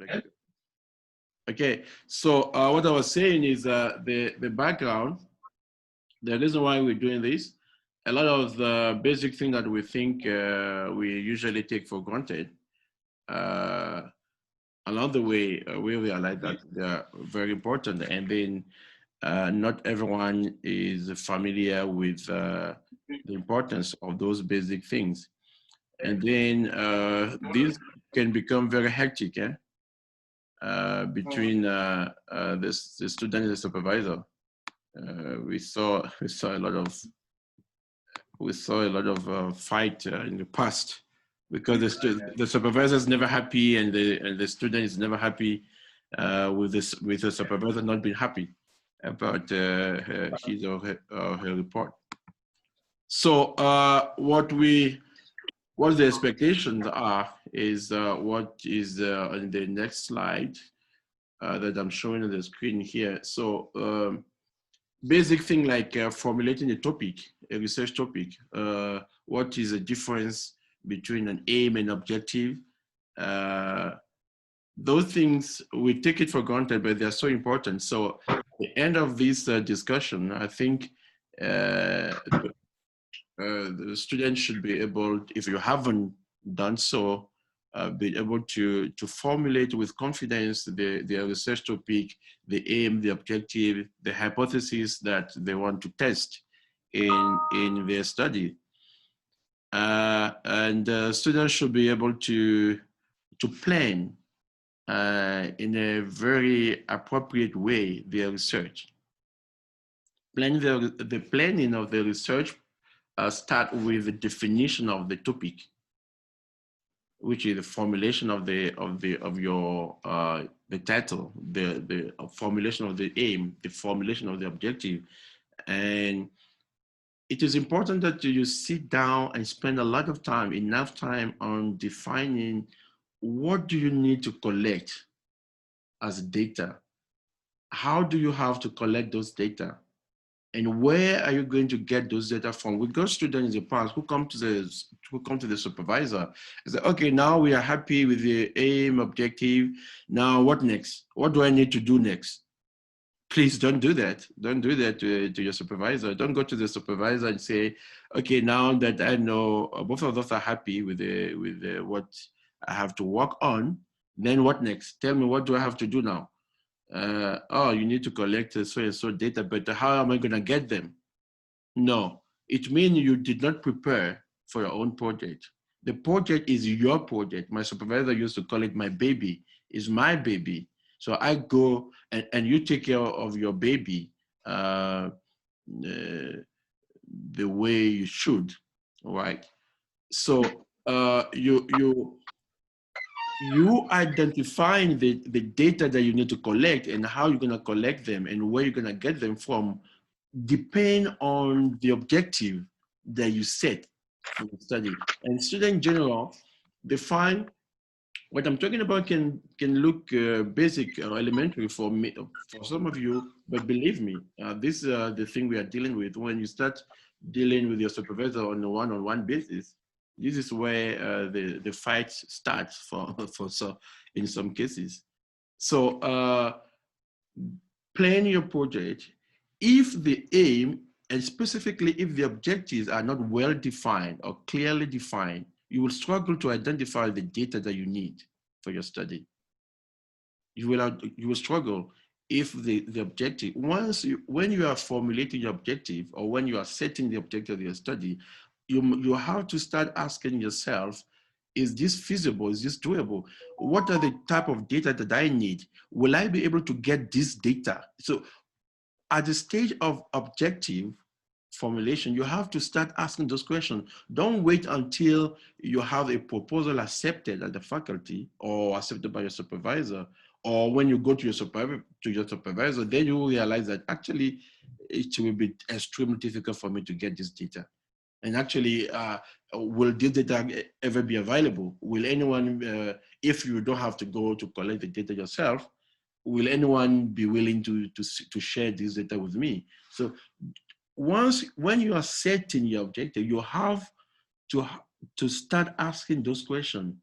Okay. Okay. So what I was saying is the background, the reason why we're doing this, a lot of the basic things that we think we usually take for granted, uh, along the way, we realize that they're very important. And then not everyone is familiar with the importance of those basic things. And then these can become very hectic between the student and the supervisor. We saw a lot of fight in the past because the supervisor is never happy and the student is never happy with the supervisor not being happy about his or her report. So what the expectations are is what is on the next slide that I'm showing on the screen here. So basic thing like formulating a topic, a research topic. What is the difference between an aim and objective? Uh, those things, we take it for granted, but they're so important. So at the end of this discussion, I think the students should be able, if you haven't done so, be able to formulate with confidence their research topic, the aim, the objective, the hypothesis that they want to test in their study. And students should be able to plan in a very appropriate way their research. The planning of the research start with the definition of the topic, which is the formulation of your the title, the formulation of the aim, the formulation of the objective. And it is important that you sit down and spend a lot of time, enough time, on defining what do you need to collect as data. How do you have to collect those data? And where are you going to get those data from? We got students in the past who come to the supervisor and say, okay, now we are happy with the aim, objective. Now what next? What do I need to do next? Please don't do that. Don't do that to your supervisor. Don't go to the supervisor and say, okay, now that I know both of us are happy with what I have to work on, then what next? Tell me, what do I have to do now? Oh, you need to collect so and so data, but how am I going to get them? No, it means you did not prepare for your own project. The project is your project. My supervisor used to call it my baby. It's my baby. So I go and you take care of your baby uh, the way you should, right? So you identifying the data that you need to collect and how you're going to collect them and where you're going to get them from depend on the objective that you set for the study. And student in general, they find what I'm talking about can look basic or elementary for me, for some of you, but believe me, this is the thing we are dealing with. When you start dealing with your supervisor on a one-on-one basis, this is where the fight starts for so in some cases. So plan your project. If the aim and specifically if the objectives are not well defined or clearly defined, you will struggle to identify the data that you need for your study. You will struggle if the objective, when you are formulating your objective or when you are setting the objective of your study, you have to start asking yourself, is this feasible? Is this doable? What are the type of data that I need? Will I be able to get this data? So at the stage of objective formulation, you have to start asking those questions. Don't wait until you have a proposal accepted at the faculty or accepted by your supervisor, or when you go to your supervisor, then you will realize that actually it will be extremely difficult for me to get this data. And actually, will this data ever be available? Will anyone, if you don't have to go to collect the data yourself, will anyone be willing to share this data with me? So when you are setting your objective, you have to start asking those questions.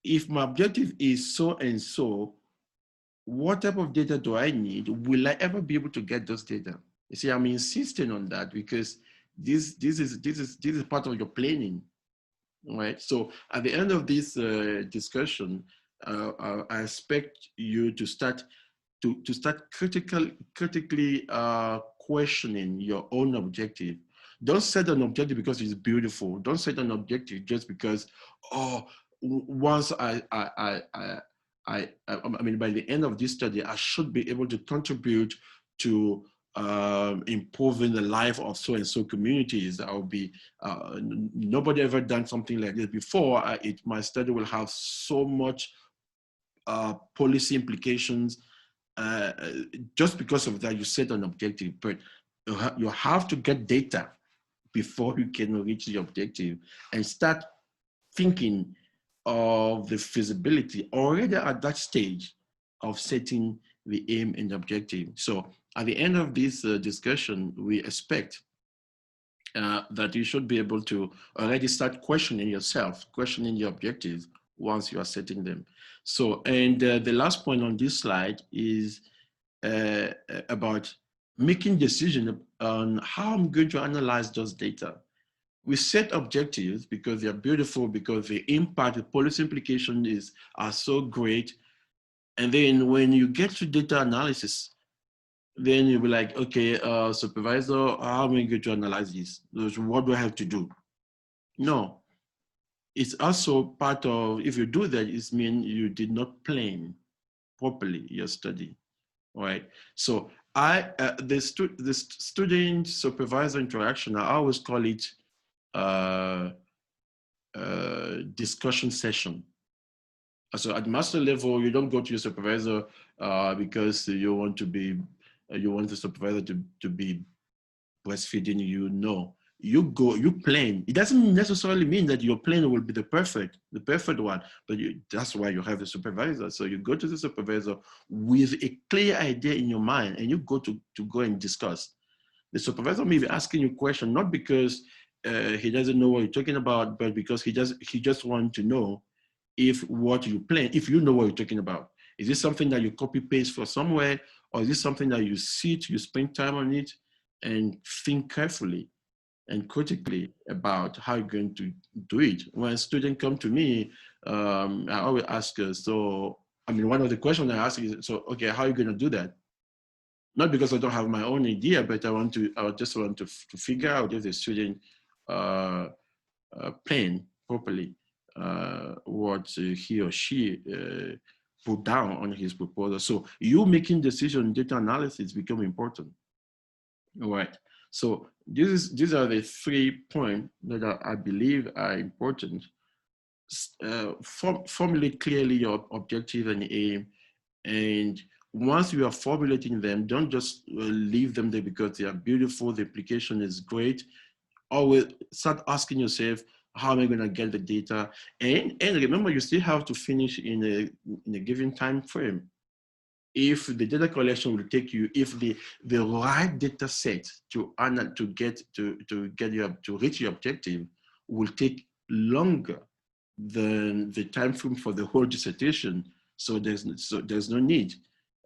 if my objective is so and so, what type of data do I need? Will I ever be able to get those data? You see, I'm insisting on that because this is part of your planning, right? So at the end of this discussion, I expect you to start critically questioning your own objective. Don't set an objective because it's beautiful. Don't set an objective just because, oh, once I mean, by the end of this study, I should be able to contribute to improving the life of so and so communities. I'll be nobody ever done something like this before. My study will have so much policy implications. Just because of that, you set an objective, but you have to get data before you can reach the objective and start thinking of the feasibility already at that stage of setting the aim and the objective. So at the end of this discussion, we expect that you should be able to already start questioning yourself, questioning your objectives once you are setting them. So, and the last point on this slide is about making decision on how I'm going to analyze those data. We set objectives because they're beautiful, because the impact, the policy implication are so great. And then when you get to data analysis, then you'll be like, okay, supervisor, how am I going to analyze this? What do I have to do? No, it's also part of, if you do that, it means you did not plan properly your study, right? So the student supervisor interaction, I always call it discussion session. So at master level, you don't go to your supervisor because you want the supervisor to be breastfeeding you. No, you go, you plan. It doesn't necessarily mean that your plan will be the perfect one, but that's why you have a supervisor. So you go to the supervisor with a clear idea in your mind, and you go to go and discuss. The supervisor may be asking you a question, not because he doesn't know what you're talking about, but because he just wants to know if what you plan, if you know what you're talking about. Is this something that you copy paste from somewhere, or is this something that you sit, you spend time on it, and think carefully and critically about how you're going to do it? When students come to me, I always ask, one of the questions I ask is, so, okay, how are you going to do that? Not because I don't have my own idea, but I just want to figure out if the student plan properly what he or she put down on his proposal. So you making decision data analysis become important. All right. So these are the 3 points that I believe are important. Formulate clearly your objective and aim, and once you are formulating them, don't just leave them there because they are beautiful, the application is great. Always start asking yourself, how am I going to get the data? And remember, you still have to finish in a given time frame. If the data collection will take you, if the right data set to reach your objective will take longer than the time frame for the whole dissertation, so there's no need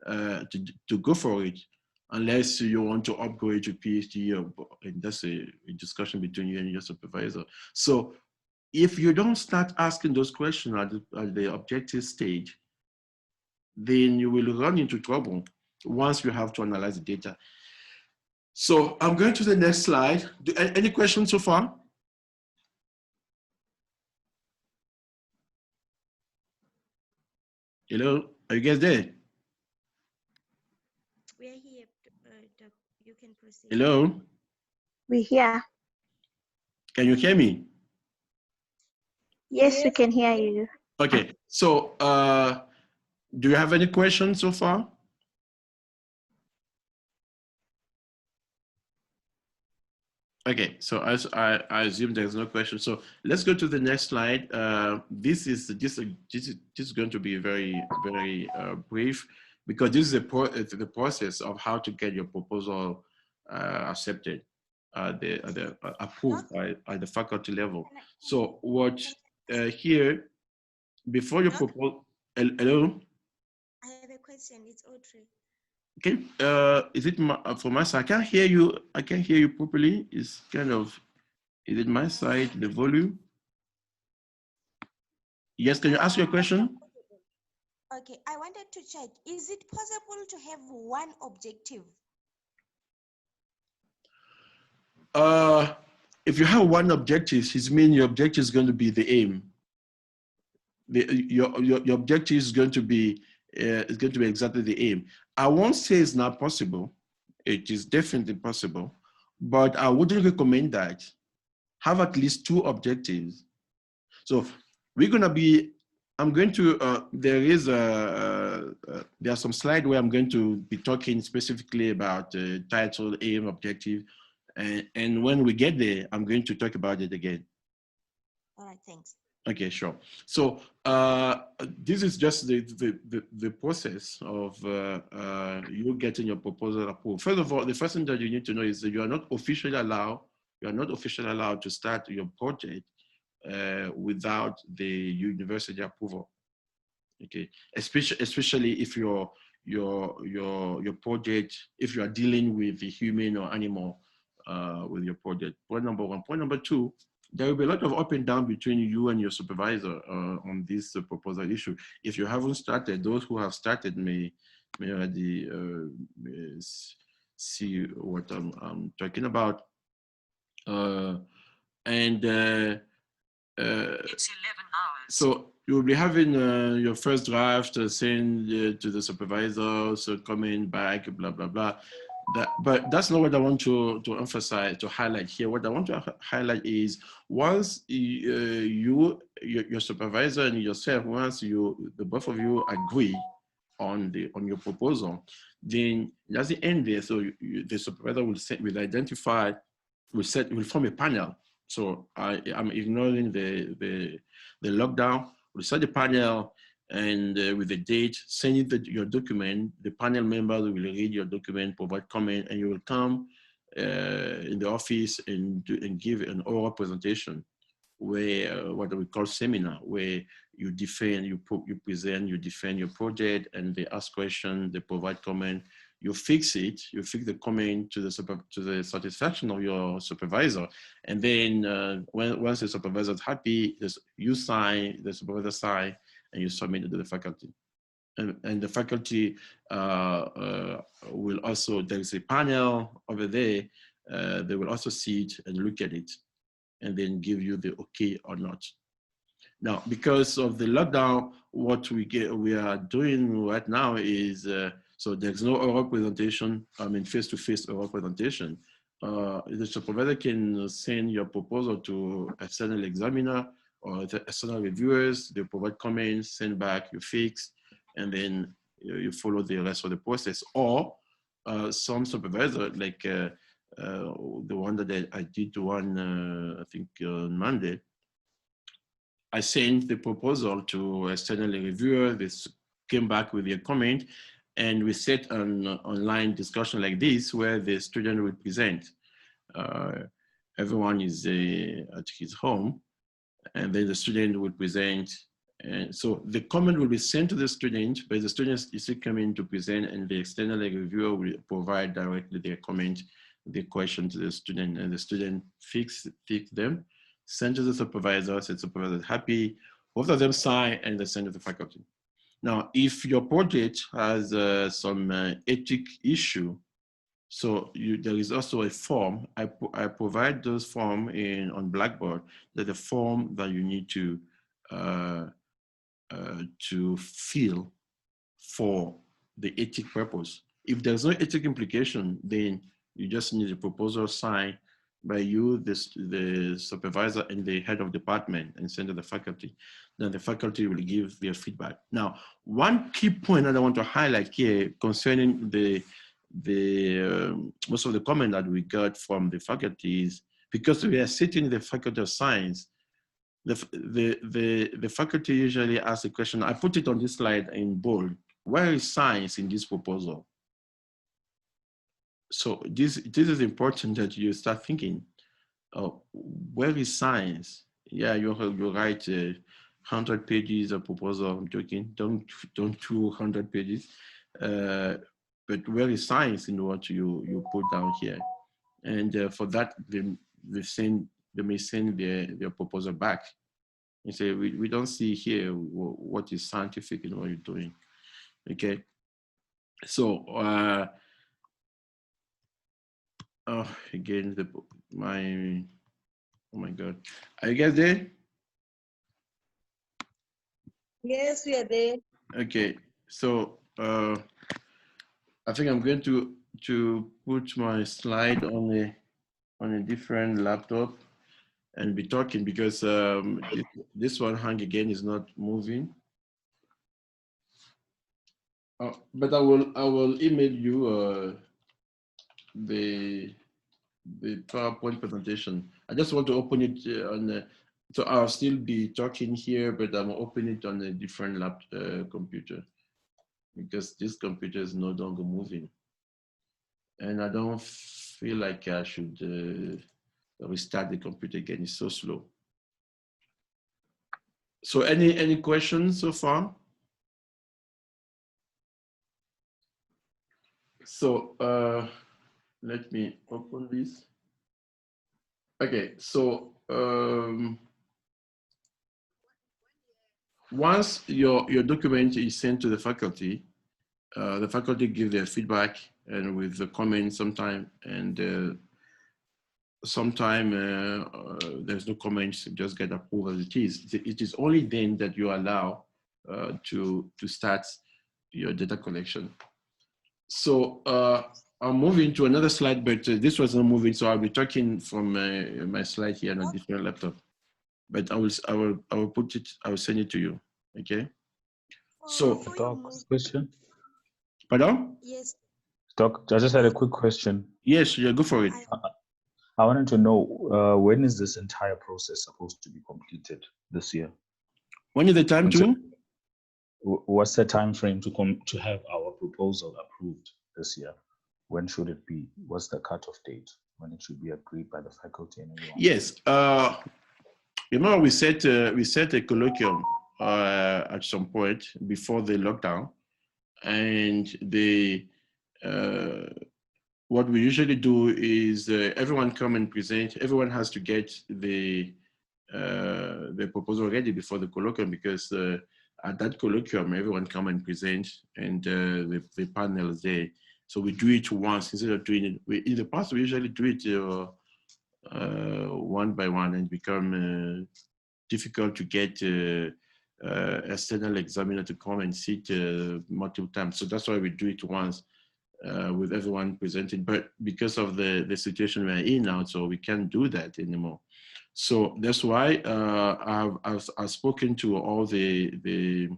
to go for it unless you want to upgrade to PhD, and that's a discussion between you and your supervisor. So if you don't start asking those questions at the objective stage, then you will run into trouble once you have to analyze the data. So I'm going to the next slide. Any questions so far? Hello, are you guys there? We are here. You can proceed. Hello? We're here. Can you hear me? Yes, we can hear you. Okay, so do you have any questions so far? Okay, so I assume there's no question. So let's go to the next slide. This is going to be very brief, because this is the process of how to get your proposal accepted, approved at the faculty level. So what here before you Doc? propose, hello? I have a question. It's Audrey. Okay, is it from my side? I can't hear you. I can't hear you properly. It's kind of, is it my side, the volume? Yes, can you ask your question? Okay, I wanted to check. Is it possible to have one objective? If you have one objective, it means your objective is going to be the aim. Your objective is going to be exactly the aim. I won't say it's not possible. It is definitely possible, but I wouldn't recommend that. Have at least two objectives. So we're going to be, I'm going to, there are some slides where I'm going to be talking specifically about title, aim, objective. And when we get there, I'm going to talk about it again. All right, thanks. Okay, sure. So this is just the process of you getting your proposal approved. First of all, the first thing that you need to know is that you are not officially allowed to start your project without the university approval. Okay, especially if your project, if you are dealing with the human or animal with your project. Point number one. Point number two, there will be a lot of up and down between you and your supervisor on this proposal issue. If you haven't started, those who have started may already see what I'm talking about. It's 11 hours. So you will be having your first draft sent to the supervisor, so coming back, blah, blah, blah. But that's not what I want to emphasize, to highlight here. What I want to highlight is once your supervisor and yourself, once the both of you agree on your proposal, then that's the end there. So the supervisor will form a panel. So I'm ignoring the lockdown. We'll set the panel and with the date, send it your document. The panel members will read your document, provide comment, and you will come in the office and give an oral presentation where what we call seminar, where you defend, you present, you defend your project, and they ask questions, they provide comment. You fix it, you fix the comment to the satisfaction of your supervisor. And then once the supervisor is happy, you sign, the supervisor sign, and you submit it to the faculty. And the faculty will also, there's a panel over there, they will also see it and look at it and then give you the okay or not. Now, because of the lockdown, what we are doing right now is, so there's no oral presentation, face-to-face oral presentation. The supervisor can send your proposal to external examiner or the external reviewers. They provide comments, send back, you fix, and then you follow the rest of the process. Or some supervisor, like the one that I did I think on Monday, I sent the proposal to external reviewer. They came back with their comment, and we set an online discussion like this where the student will present. Everyone is at his home, and then the student will present. And so the comment will be sent to the student, but the student is still coming to present, and the external reviewer will provide directly their comment, the question to the student, and the student fix them, send to the supervisor, so the supervisor is happy, both of them sign, and they send to the faculty. Now, if your project has some ethic issue, so there is also a form. I provide those forms on Blackboard. There's a form that you need to fill for the ethic purpose. If there's no ethic implication, then you just need a proposal signed by you, the supervisor, and the head of department, and send to the faculty. Then the faculty will give their feedback. Now, one key point that I want to highlight here concerning most of the comment that we got from the faculty is because we are sitting in the Faculty of Science, the faculty usually asks a question. I put it on this slide in bold. Where is science in this proposal? So this is important that you start thinking, where is science? Yeah, you're right. 100 pages of proposal. I'm joking. Don't do 100 pages. But where is science in what you put down here? And for that, they may send their proposal back and say, we don't see here what is scientific in what you're doing. Okay. So again, oh my God, are you guys there? Yes, we are there. Okay, so I think I'm going to put my slide on a different laptop and be talking, because this one hang again is not moving. But I will email you the PowerPoint presentation. I just want to open it so I'll still be talking here, but I'm opening it on a different computer, because this computer is no longer moving. And I don't feel like I should restart the computer again. It's so slow. So any questions so far? So let me open this. Okay, so once your document is sent to the faculty give their feedback and with the comments sometime, and sometime there's no comments, just get approved as it is. It is only then that you allow to start your data collection. So I'm moving to another slide, but this was not moving, so I'll be talking from my slide here on a different laptop. But I will put it. I will send it to you. Okay. So, question. Pardon? Yes. Doc, I just had a quick question. Yes, yeah, go for it. I wanted to know when is this entire process supposed to be completed this year? When is the time to? What's the time frame to have our proposal approved this year? When should it be? What's the cutoff date when it should be agreed by the faculty and everyone? Yes, we set a colloquium at some point before the lockdown, and what we usually do is everyone come and present. Everyone has to get the proposal ready before the colloquium, because at that colloquium, everyone come and present, and the panel is there. So we do it once instead of doing it. In the past, we usually do it one by one, and become difficult to get external examiner to come and sit multiple times. So that's why we do it once with everyone presenting. But because of the situation we're in now, so we can't do that anymore. So that's why I've spoken to all the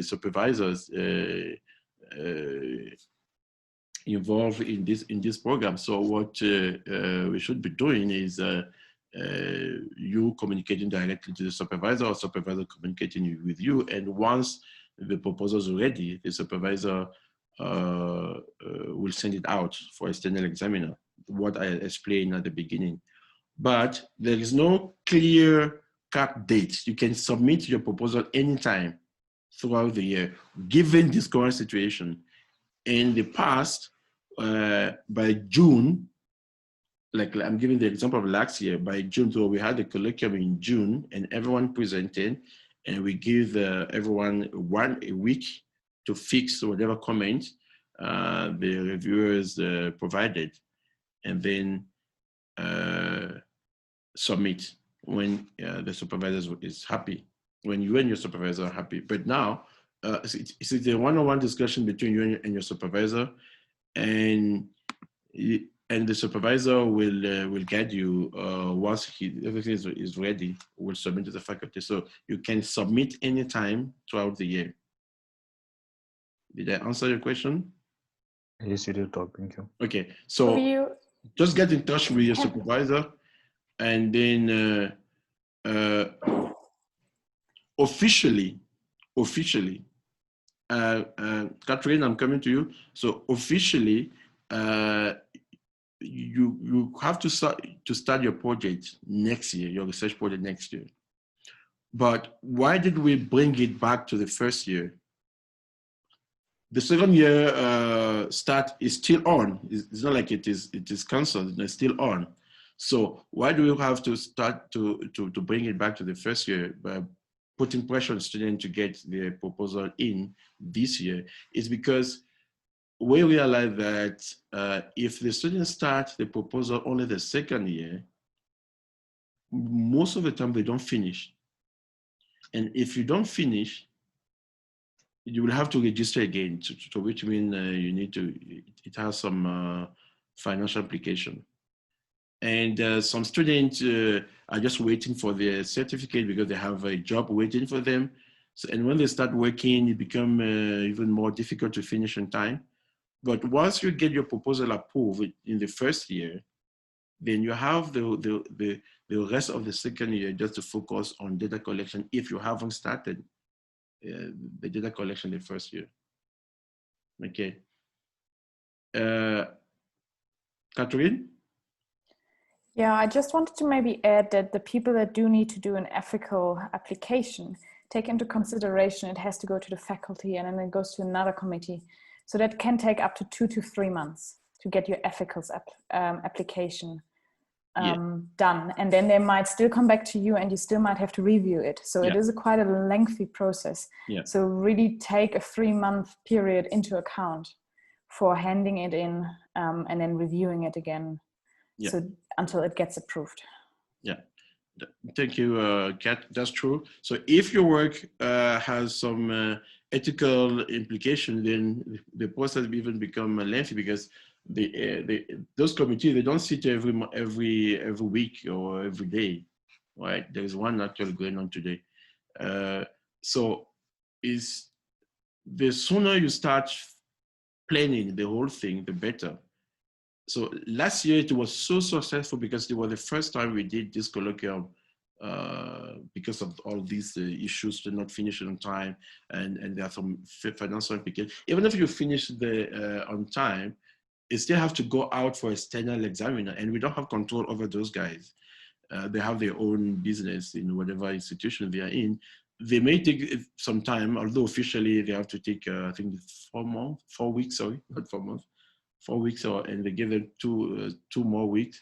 supervisors involved in this program. So what we should be doing is you communicating directly to the supervisor, or supervisor communicating with you. And once the proposals are ready, the supervisor will send it out for external examiner, what I explained at the beginning. But there is no clear cut date. You can submit your proposal anytime throughout the year, given this current situation. In the past, by June, like I'm giving the example of last year, by June, so we had a colloquium in June, and everyone presented, and we give everyone a week to fix whatever comment the reviewers provided, and then submit when the supervisor is happy, when you and your supervisor are happy. But now, it's a one-on-one discussion between you and your supervisor, and the supervisor will guide you once everything is ready, will submit to the faculty. So you can submit anytime throughout the year. Did I answer your question? Yes, you did, Doc. Thank you. Okay, so just get in touch with your supervisor, and then officially, Catherine, I'm coming to you. So officially, you have to start your project next year, your research project next year. But why did we bring it back to the first year? The second year start is still on. It's not like it is cancelled. It's still on. So why do we have to start to bring it back to the first year by putting pressure on students to get their proposal in this year? Is because we realize that if the students start the proposal only the second year, most of the time they don't finish. And if you don't finish, you will have to register again, to which means you need to, it has some financial implication. And some students are just waiting for their certificate because they have a job waiting for them. So, and when they start working, it becomes even more difficult to finish on time. But once you get your proposal approved in the first year, then you have the rest of the second year just to focus on data collection if you haven't started the data collection the first year. Okay. Catherine? Yeah, I just wanted to maybe add that the people that do need to do an ethical application take into consideration it has to go to the faculty and then it goes to another committee. So that can take up to 2 to 3 months to get your ethicals application done. And then they might still come back to you and you still might have to review it. So it is quite a lengthy process. So really take a 3-month period into account for handing it in and then reviewing it again. So until it gets approved. Yeah. Thank you, Kat. That's true. So if your work has some ethical implication, then the process even become lengthy because those committees, they don't sit every week or every day, right? There is one actually going on today. So is the sooner you start planning the whole thing, the better. So last year it was so successful because it was the first time we did this colloquium because of all these issues to not finish on time and there are some financial implications. Even if you finish on time, you still have to go out for external examiner and we don't have control over those guys. They have their own business in whatever institution they are in. They may take some time, although officially they have to take, I think 4 weeks, sorry, not 4 months. 4 weeks, and they give them two more weeks.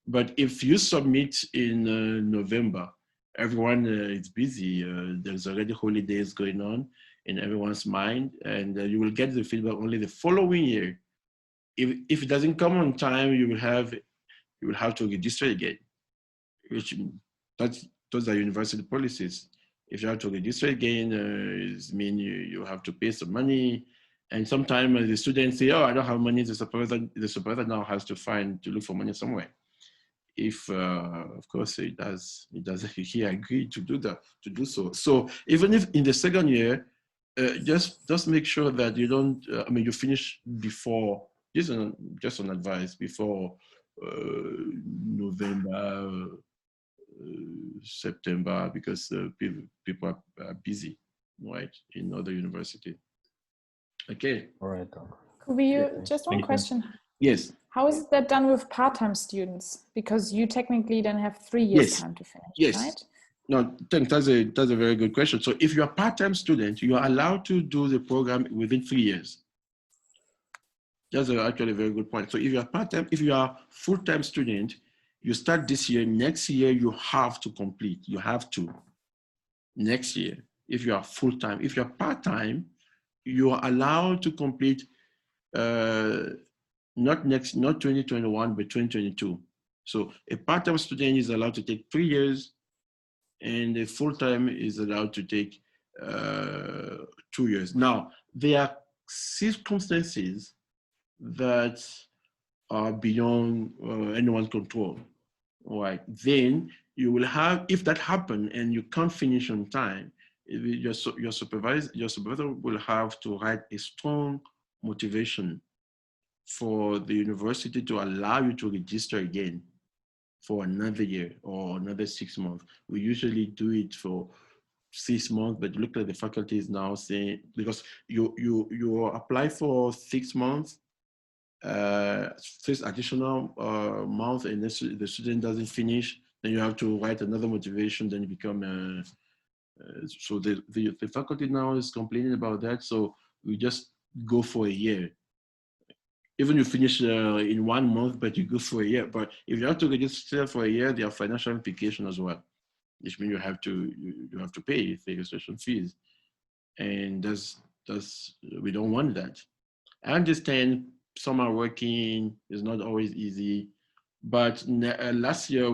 But if you submit in November, everyone is busy. There's already holidays going on in everyone's mind, and you will get the feedback only the following year. If it doesn't come on time, you will have to register again, which those are university policies. If you have to register again, it means you have to pay some money. And sometimes the students say, "Oh, I don't have money." The supervisor now has to look for money somewhere. If, of course, he agreed to do so. So even if in the second year, just make sure that you don't. You finish before. Just on advice before November, September, because people are busy, right, in other universities. Okay. All right. Kowiyou, just one question. Yes. How is that done with part-time students? Because you technically then have 3 years time to finish, right? No, that's a very good question. So if you're a part-time student, you are allowed to do the program within 3 years. That's actually a very good point. So if you're part-time, if you are full-time student, you start this year, next year you have to complete. You have to next year if you are full-time. If you're part-time, you are allowed to complete not 2021, but 2022. So a part-time student is allowed to take 3 years and a full-time is allowed to take 2 years. Now, there are circumstances that are beyond anyone's control. All right, then you will have, if that happens and you can't finish on time, your supervisor will have to write a strong motivation for the university to allow you to register again for another year or another 6 months. We usually do it for 6 months, but look at the faculty is now saying, because you apply for 6 months, 6 additional months, and the student doesn't finish, then you have to write another motivation, then you become So the faculty now is complaining about that. So we just go for a year. Even you finish in 1 month, but you go for a year. But if you have to register for a year, there are financial implications as well, which means you have to pay the registration fees, and we don't want that. I understand some are working; it's not always easy. But last year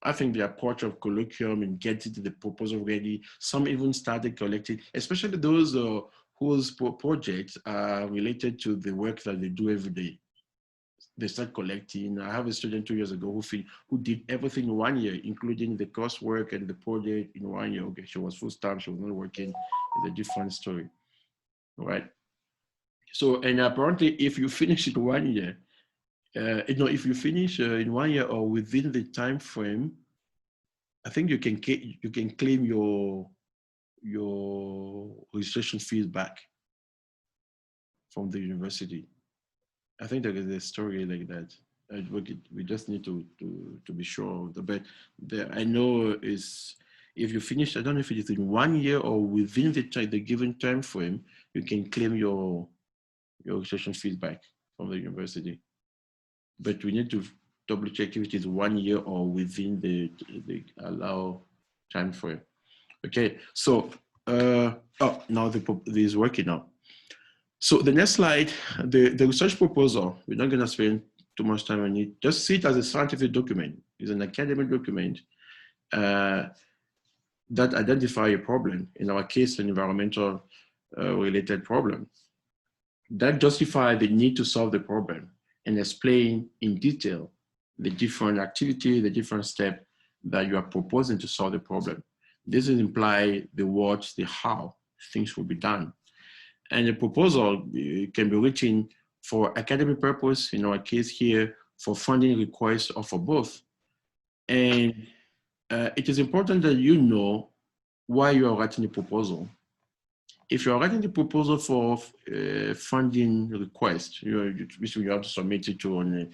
I think the approach of colloquium and getting the proposal ready, some even started collecting, especially those whose projects are related to the work that they do every day. They start collecting. I have a student 2 years ago who did everything in 1 year, including the coursework and the project in 1 year. Okay, she was full time, she was not working. It's a different story, all right? So, and apparently if you finish in 1 year, if you finish in 1 year or within the time frame, I think you can claim your registration fees back from the university. I think there is a story like that. We just need to be sure of the, but I know is if you finish, I don't know if it is in 1 year or within the given time frame, you can claim your registration fees back from the university. But we need to double check if it is 1 year or within the allow time frame. Okay, so now this is working now. So the next slide, the research proposal, we're not going to spend too much time on it. Just see it as a scientific document. It's an academic document that identify a problem, in our case, an environmental related problem, that justify the need to solve the problem and explain in detail the different activity, the different step that you are proposing to solve the problem. This will imply the what, the how things will be done. And the proposal can be written for academic purpose, in our case here, for funding requests or for both. And it is important that you know why you are writing the proposal. If you are writing the proposal for funding request, which you have to submit it to an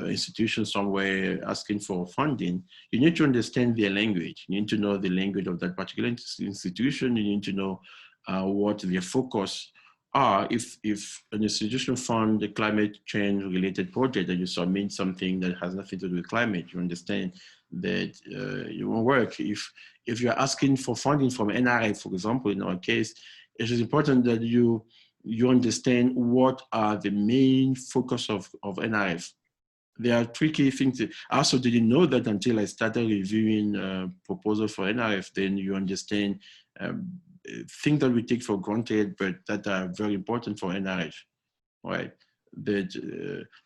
institution somewhere asking for funding, you need to understand their language. You need to know the language of that particular institution. You need to know what their focus are. If an institution fund a climate change related project and you submit something that has nothing to do with climate, you understand that it won't work. If you're asking for funding from NRF, for example, in our case, it is important that you understand what are the main focus of NRF. There are tricky things. I also didn't know that until I started reviewing proposal for NRF. Then you understand things that we take for granted, but that are very important for NRF, right? That,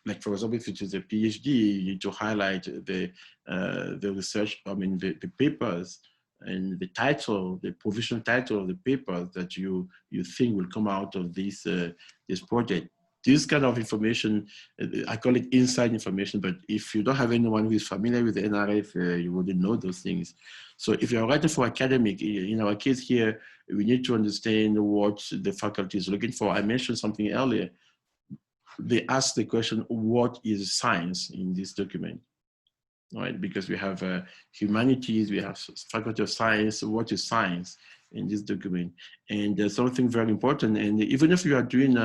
like for example, if it is a PhD, you need to highlight the research, the papers and the title, the provisional title of the paper that you think will come out of this project. This kind of information, I call it inside information, but if you don't have anyone who is familiar with the NRF, you wouldn't know those things. So if you're writing for academic, in our case here, we need to understand what the faculty is looking for. I mentioned something earlier. They ask the question, what is science in this document? Right, because we have humanities, we have faculty of science. What is science in this document? And there's something very important. And even if you are doing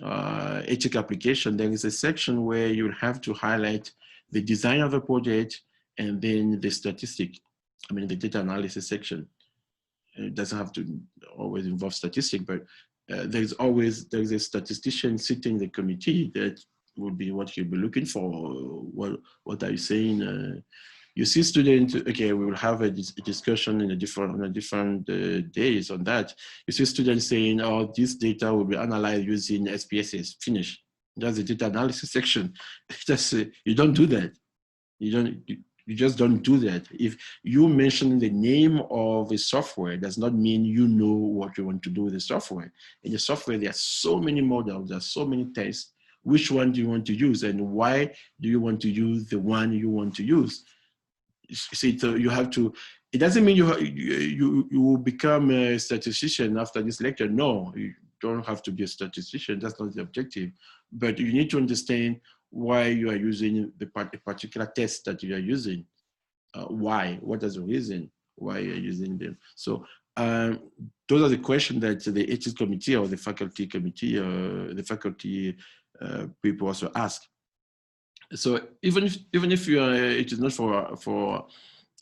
ethic application, there is a section where you have to highlight the design of the project and then the statistic, the data analysis section. It doesn't have to always involve statistics, but there's a statistician sitting in the committee that would be what you'll be looking for. What are you saying? You see students, okay, we will have a discussion on different days on that. You see students saying, oh, this data will be analyzed using SPSS, finish. That's the data analysis section. Just, you don't do that. You just don't do that. If you mention the name of a software, does not mean you know what you want to do with the software. In the software, there are so many models, there are so many tests. Which one do you want to use, and why do you want to use the one you want to use? See, so you have to. It doesn't mean you will become a statistician after this lecture. No, you don't have to be a statistician. That's not the objective. But you need to understand why you are using a particular test that you are using. Why? What is the reason? why you're using them. So those are the questions that the ethics committee or the faculty committee, people also ask. So even if you are, it is not for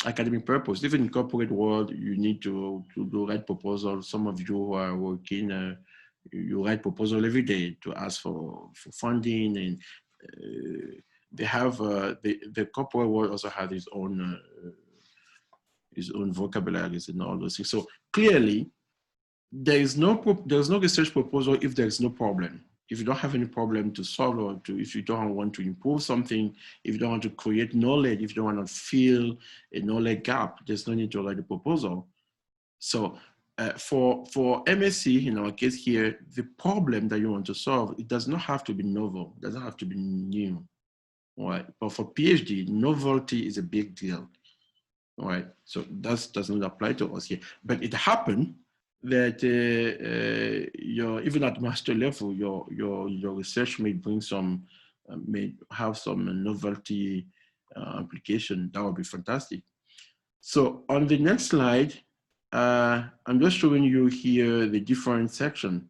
academic purpose, even in corporate world, you need to do write proposals. Some of you who are working, you write proposal every day to ask for funding, and they have the corporate world also has its own vocabularies and all those things. So clearly, there's no research proposal if there's no problem. If you don't have any problem to solve, or if you don't want to improve something, if you don't want to create knowledge, if you don't want to fill a knowledge gap, there's no need to write a proposal. So for MSc, in our case here, the problem that you want to solve, it does not have to be novel, it doesn't have to be new, right? But for PhD, novelty is a big deal, right? So that does not apply to us here. But it happened that even at master level, your research may bring some, may have some novelty application. That would be fantastic. So on the next slide, I'm just showing you here the different section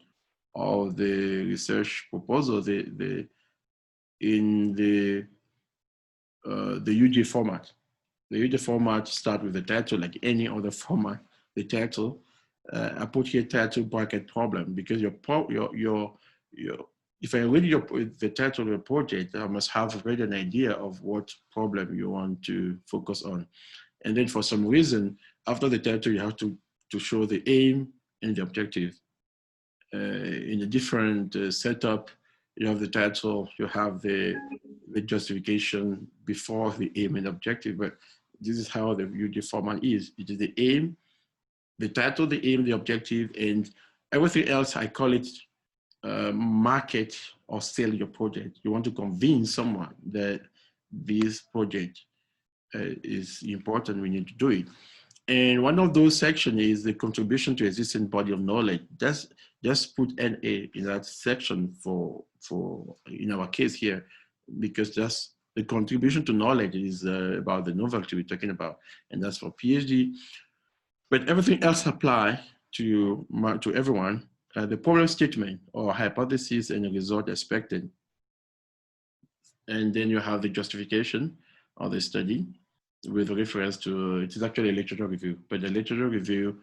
of the research proposal. In the UJ format. The UJ format start with the title, like any other format. The title. I put here title bracket problem because if I read the title of your project, I must have already an idea of what problem you want to focus on. And then for some reason, after the title, you have to show the aim and the objective. In a different setup, you have the title, you have the justification before the aim and objective, but this is how the UG format is. It is the aim, the title, the aim, the objective, and everything else, I call it market or sell your project. You want to convince someone that this project is important, we need to do it. And one of those sections is the contribution to existing body of knowledge. Just put NA in that section for in our case here, because that's the contribution to knowledge is about the novelty we're talking about, and that's for PhD. But everything else apply to everyone. The problem statement or hypothesis and the result expected. And then you have the justification of the study with reference to, it is actually a literature review, but the literature review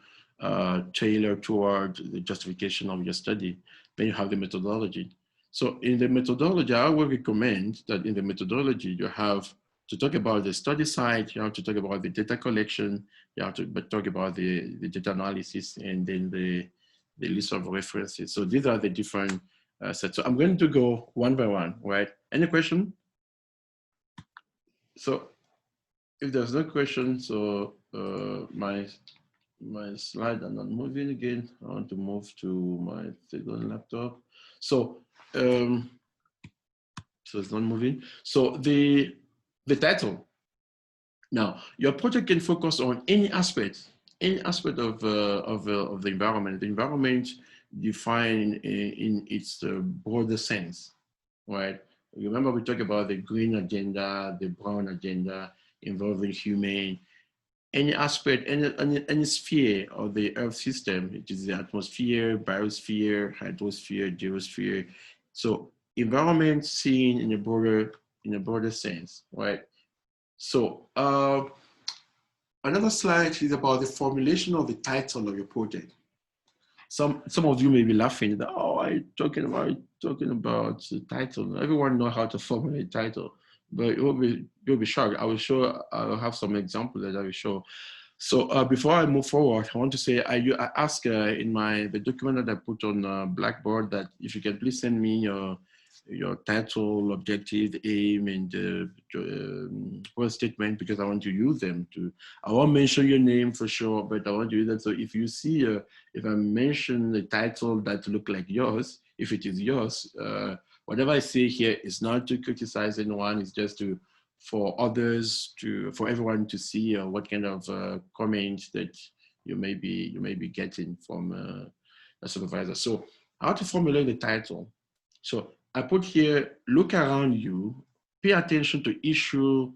tailored toward the justification of your study. Then you have the methodology. So in the methodology, I would recommend that in the methodology, you have to talk about the study side, you have to talk about the data collection, you have to talk about the data analysis, and then the list of references. So these are the different sets. So I'm going to go one by one, right? Any question? So if there's no question, so my slide are not moving again. I want to move to my second laptop. So so it's not moving. So the title. Now your project can focus on any aspect of the environment. The environment defined in its broader sense, right? Remember we talked about the green agenda, the brown agenda, involving human, any aspect, any sphere of the Earth system, which is the atmosphere, biosphere, hydrosphere, geosphere. So environment seen in a broader sense, right? So another slide is about the formulation of the title of your project. Some of you may be laughing that, oh, I'm talking about the title. Everyone knows how to formulate title, but you'll be shocked. I'll have some examples that I will show. So before I move forward, I want to say I ask in the document that I put on Blackboard that if you can please send me your title, objective, aim, and word statement, because I want to use them I won't mention your name for sure, but I want to use that. So if you see, if I mention the title that look like yours, if it is yours, whatever I say here is not to criticize anyone, it's just for everyone to see what kind of comments that you may be getting from a supervisor. So how to formulate the title. So I put here, look around you, pay attention to issue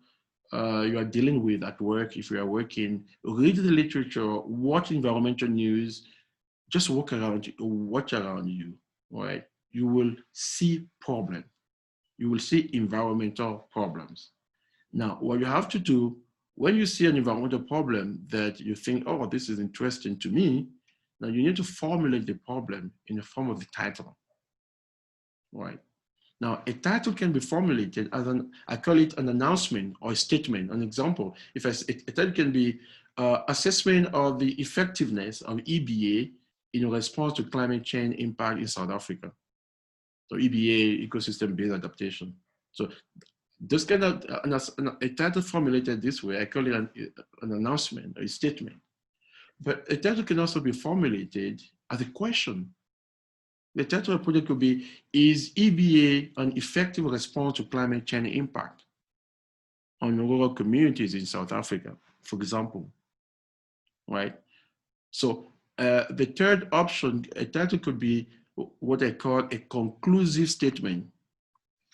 you are dealing with at work, if you are working, read the literature, watch environmental news, just watch around you, right? You will see problems. You will see environmental problems. Now, what you have to do when you see an environmental problem that you think, oh, this is interesting to me, now you need to formulate the problem in the form of the title, right? Now, a title can be formulated as I call it an announcement or a statement. An example, if a title can be assessment of the effectiveness of EBA in response to climate change impact in South Africa. So EBA, ecosystem-based adaptation. So this kind of a title formulated this way, I call it an announcement or a statement. But a title can also be formulated as a question. The title of the project could be, is EBA an effective response to climate change impact on rural communities in South Africa, for example, right? So the third option, a title could be what I call a conclusive statement.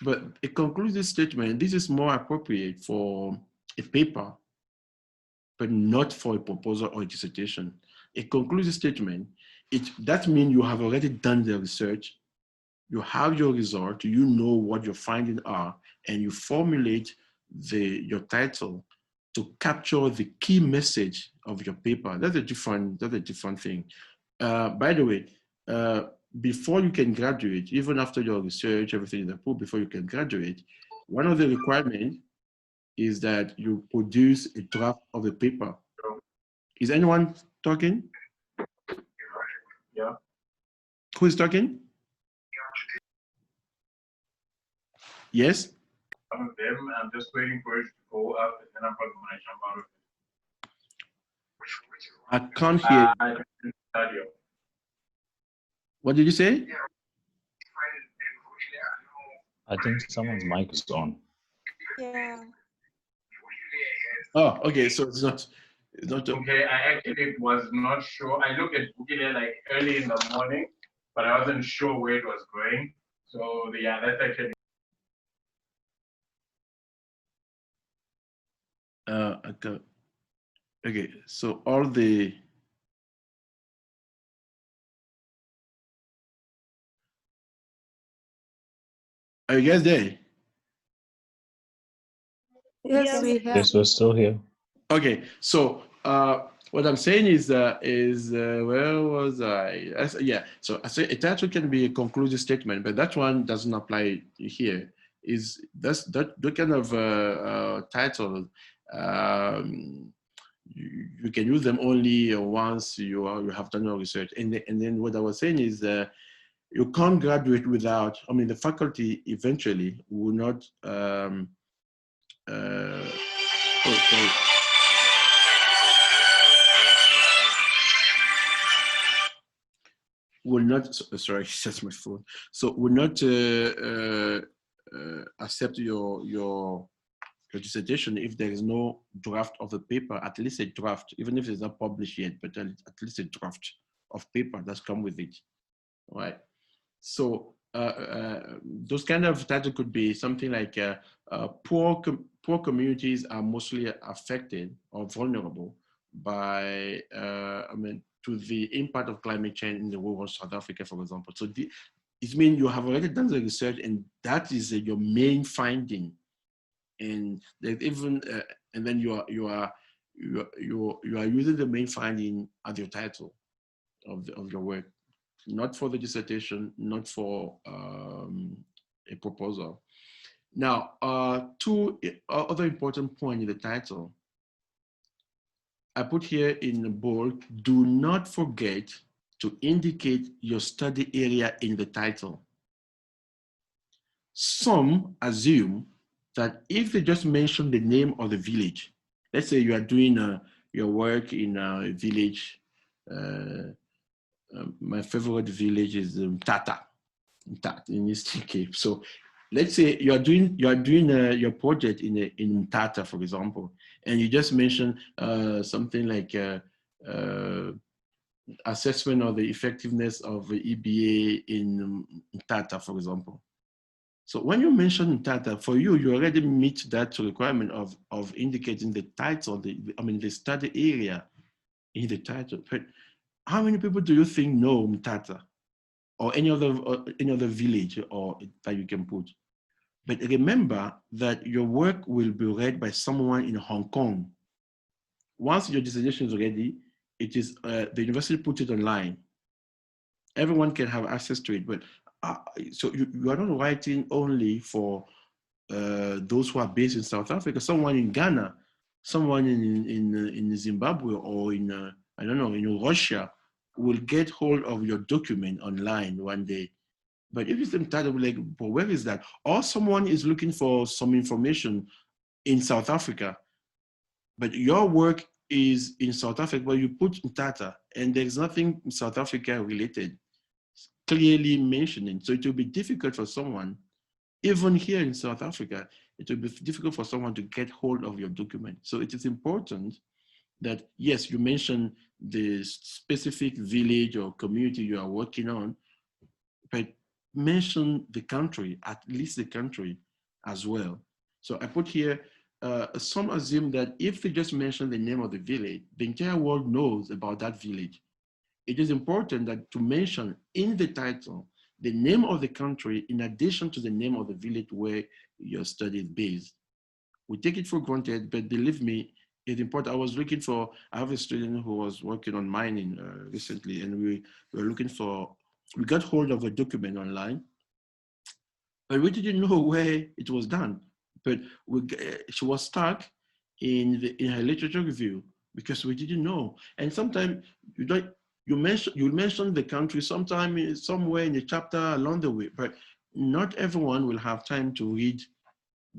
But a conclusive statement, this is more appropriate for a paper, but not for a proposal or a dissertation. A conclusive statement, that means you have already done the research, you have your result, you know what your findings are, and you formulate your title to capture the key message of your paper. That's a different thing. By the way, before you can graduate, even after your research, everything is approved, before you can graduate, one of the requirements is that you produce a draft of the paper. Is anyone talking? Yeah. Who is talking? Yes? Some of them, I'm just waiting for it to go up and then I'm probably going to jump out of it. I can't hear you. What did you say? I think someone's mic is on. Yeah. Oh, okay. So it's not. Okay, I actually was not sure. I looked at Bukile like early in the morning, but I wasn't sure where it was going. So yeah, that's actually. Okay. So all the. Are you guys there? Yes, we have. Yes, we're still here. Okay. So what I'm saying is where was I? Yeah. So I say a title can be a conclusive statement, but that one doesn't apply here. That kind of title. You can use them only once you have done your research. And then what I was saying is you can't graduate without, I mean, the faculty eventually will not, will not, sorry, that's my phone. So will not accept your dissertation if there is no draft of the paper, at least a draft, even if it's not published yet, but at least a draft of paper that's come with it, right? So those kind of titles could be something like poor communities are mostly affected or vulnerable by, to the impact of climate change in the rural South Africa, for example. So it means you have already done the research and that is your main finding. And there's even and then you are using the main finding as your title of your work, not for the dissertation, not for a proposal. Now, two other important points in the title I put here in bold. Do not forget to indicate your study area in the title. Some assume that if they just mention the name of the village, let's say you are doing your work in a village, my favorite village is Tata in Eastern Cape. So let's say you are doing your project in Tata, for example, and you just mention something like assessment of the effectiveness of the EBA in Tata, for example. So when you mention Tata, for you, you already meet that requirement of indicating the title, the study area in the title. But how many people do you think know Mtata or any other village or that you can put? But remember that your work will be read by someone in Hong Kong. Once your dissertation is ready, it is the university puts it online. Everyone can have access to it, but so you are not writing only for those who are based in South Africa. Someone in Ghana, someone in Zimbabwe, or in I don't know, in Russia, will get hold of your document online one day. But if it's entitled, like, but where is that? Or someone is looking for some information in South Africa, but your work is in South Africa, but you put Mtata, and there's nothing South Africa related clearly mentioning. So it will be difficult for someone, even here in South Africa, it will be difficult for someone to get hold of your document. So it is important that, yes, you mention the specific village or community you are working on, but mention the country, at least the country as well. So I put here, some assume that if they just mention the name of the village, the entire world knows about that village. It is important that to mention in the title the name of the country in addition to the name of the village where your study is based. We take it for granted, but believe me, it's important. I have a student who was working on mining recently, and we got hold of a document online, but we didn't know where it was done. But she was stuck in her literature review because we didn't know. And sometimes you'll mention the country sometime somewhere in the chapter along the way, but not everyone will have time to read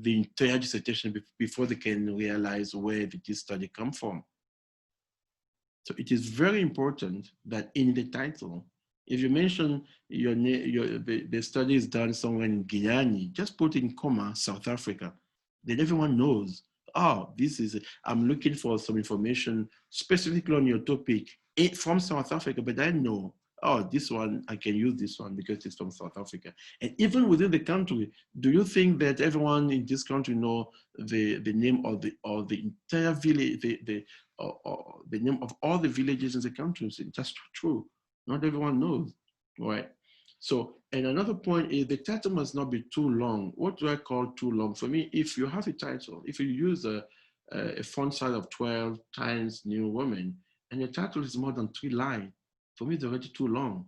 the entire dissertation before they can realize where this study comes from. So it is very important that in the title, if you mention the study is done somewhere in Guyana, just put in comma South Africa. Then everyone knows, oh, I'm looking for some information specifically on your topic from South Africa, but I know, oh, this one, I can use this one because it's from South Africa. And even within the country, do you think that everyone in this country know the name of the entire village, the name of all the villages in the country? It's just true. Not everyone knows, right? So, and another point is the title must not be too long. What do I call too long? For me, if you have a title, if you use a font size of 12 Times New Woman, and the title is more than 3 lines, for me, it's already too long.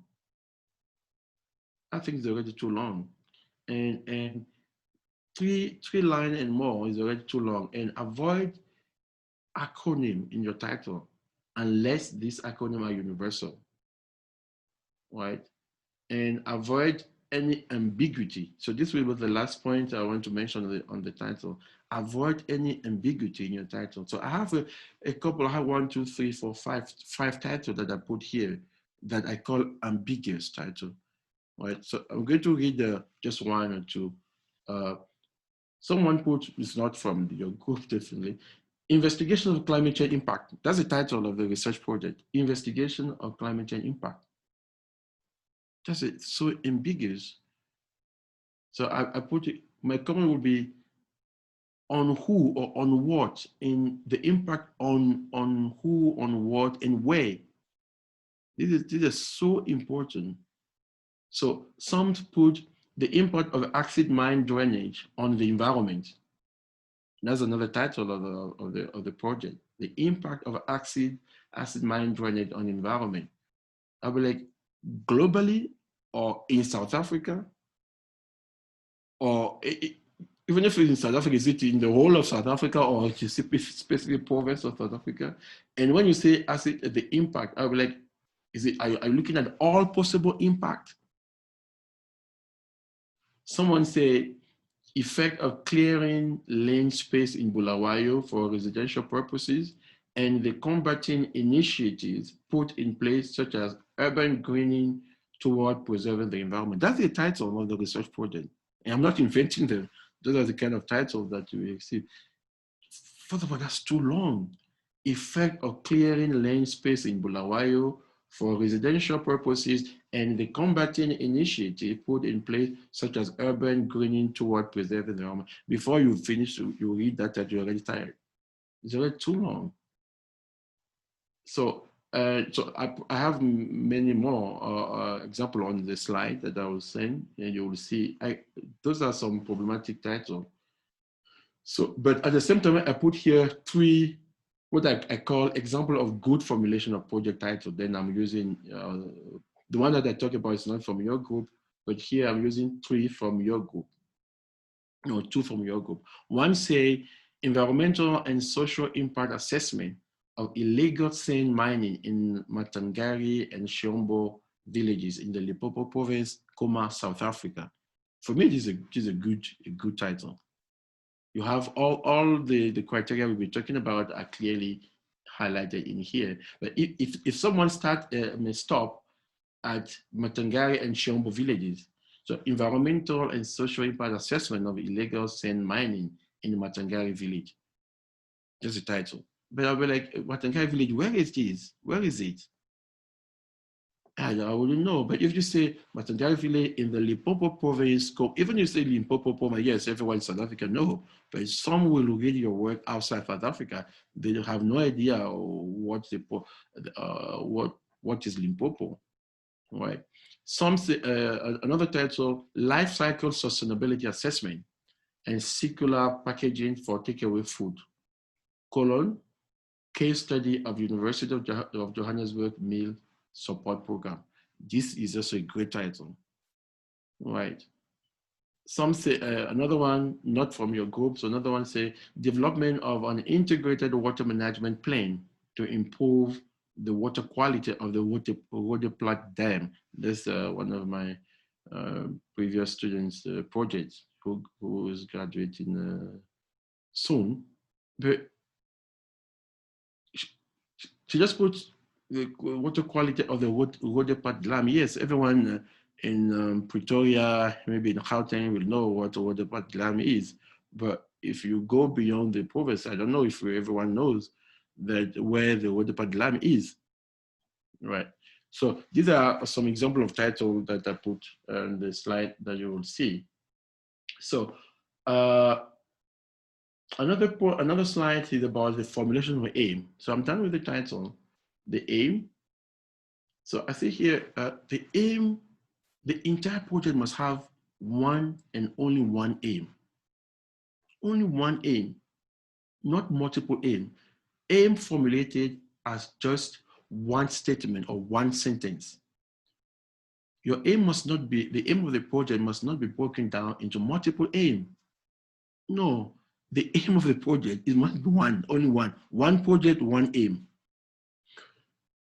I think it's already too long. And three lines and more is already too long. And avoid acronym in your title unless these acronyms are universal, right? And avoid any ambiguity. So this will be the last point I want to mention on the title. Avoid any ambiguity in your title. So I have a couple, I have 1, 2, 3, 4, 5 titles that I put here that I call ambiguous title, right? So I'm going to read just 1 or 2. Someone put, it's not from your group definitely, Investigation of Climate Change Impact. That's the title of the research project, Investigation of Climate Change Impact. Just it's so ambiguous. So I put it, my comment would be on who or on what, in the impact on who, on what, and where. This is so important. So some put the impact of acid mine drainage on the environment. That's another title of the project. The impact of acid mine drainage on the environment. I'll be like, globally or in South Africa, or even if it's in South Africa, is it in the whole of South Africa or a specific province of South Africa? And when you say acid, the impact, I'll be like, are you looking at all possible impact? Someone say, effect of clearing land space in Bulawayo for residential purposes and the combating initiatives put in place such as urban greening toward preserving the environment. That's the title of the research project. And I'm not inventing them. Those are the kind of titles that you receive. Furthermore, that's too long. Effect of clearing land space in Bulawayo for residential purposes and the combating initiative put in place, such as urban greening toward preserving the environment. Before you finish, you read that you're already tired. It's already too long. So, I have many more examples on the slide that I was saying, and you will see. Those are some problematic titles. So, but at the same time, I put here three, what I call example of good formulation of project title. Then I'm using the one that I talk about is not from your group, but here I'm using three from your group. No, two from your group. One say environmental and social impact assessment of illegal sand mining in Matangari and Shombo villages in the Limpopo province, South Africa. For me, this is a good title. You have all the criteria we'll be talking about are clearly highlighted in here. But if someone stop at Matangari and Shombo villages, so environmental and social impact assessment of illegal sand mining in the Matangari village. That's the title. But I'll be like, Matangari village, where is this? Where is it? I wouldn't know. But if you say Matangari village in the Limpopo province, even if you say Limpopo province, yes, everyone in South Africa knows. But some will read your work outside South Africa. They have no idea what is Limpopo, right? Some say, another title, life cycle sustainability assessment and circular packaging for takeaway food, case study of University of Johannesburg meal support program. This is also a great title, right? Some say, another one, not from your group, so another one say, development of an integrated water management plan to improve the water quality of the Rhodoplat Dam. That's one of my previous students' projects who is graduating soon. But she just put the water quality of the Rhodoplat Dam. Yes, everyone in Pretoria, maybe in Gauteng will know what Rhodoplat Dam is. But if you go beyond the province, I don't know if everyone knows that where the Rhodoplat Dam is, right? So these are some examples of titles that I put on the slide that you will see. So another slide is about the formulation of aim. So I'm done with the title, the aim. So I see here, the aim, the entire project must have one and only one aim. Only one aim, not multiple aim. Aim formulated as just one statement or one sentence. Your aim must not be, the aim of the project must not be broken down into multiple aims. No, the aim of the project is must be one, only one. One project, one aim.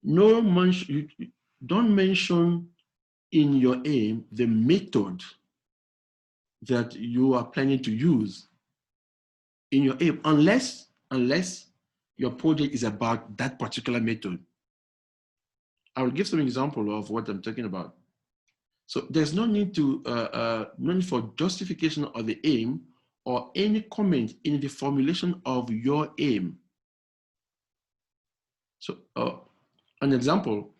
No mention, don't mention in your aim the method that you are planning to use in your aim, unless your project is about that particular method. I will give some example of what I'm talking about. So there's no need to no need for justification of the aim or any comment in the formulation of your aim. So an example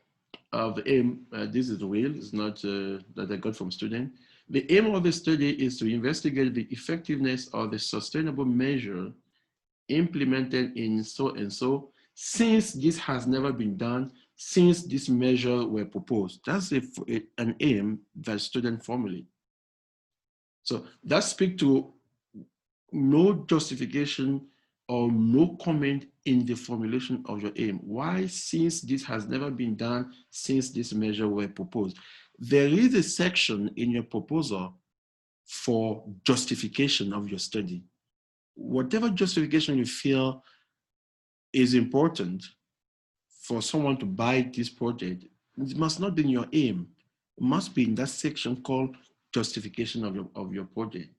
of the aim, this is real, it's not that I got from student. The aim of the study is to investigate the effectiveness of the sustainable measure implemented in so and so, since this has never been done, since this measure were proposed. That's an aim that student formulate. So that speaks to no justification or no comment in the formulation of your aim. Why? Since this has never been done, since this measure were proposed. There is a section in your proposal for justification of your study. Whatever justification you feel is important for someone to buy this project, it must not be in your aim. It must be in that section called justification of your project.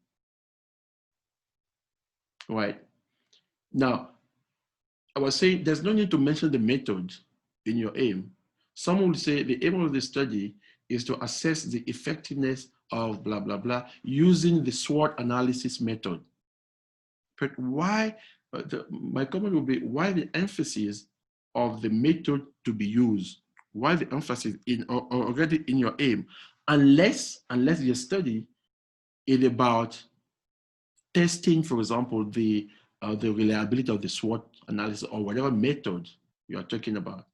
Right. Now, I was saying there's no need to mention the method in your aim. Some will say the aim of the study is to assess the effectiveness of blah, blah, blah, using the SWOT analysis method. But why, my comment will be, why the emphasis of the method to be used Why the emphasis in or already in your aim, unless your study is about testing, for example, the reliability of the SWOT analysis or whatever method you are talking about.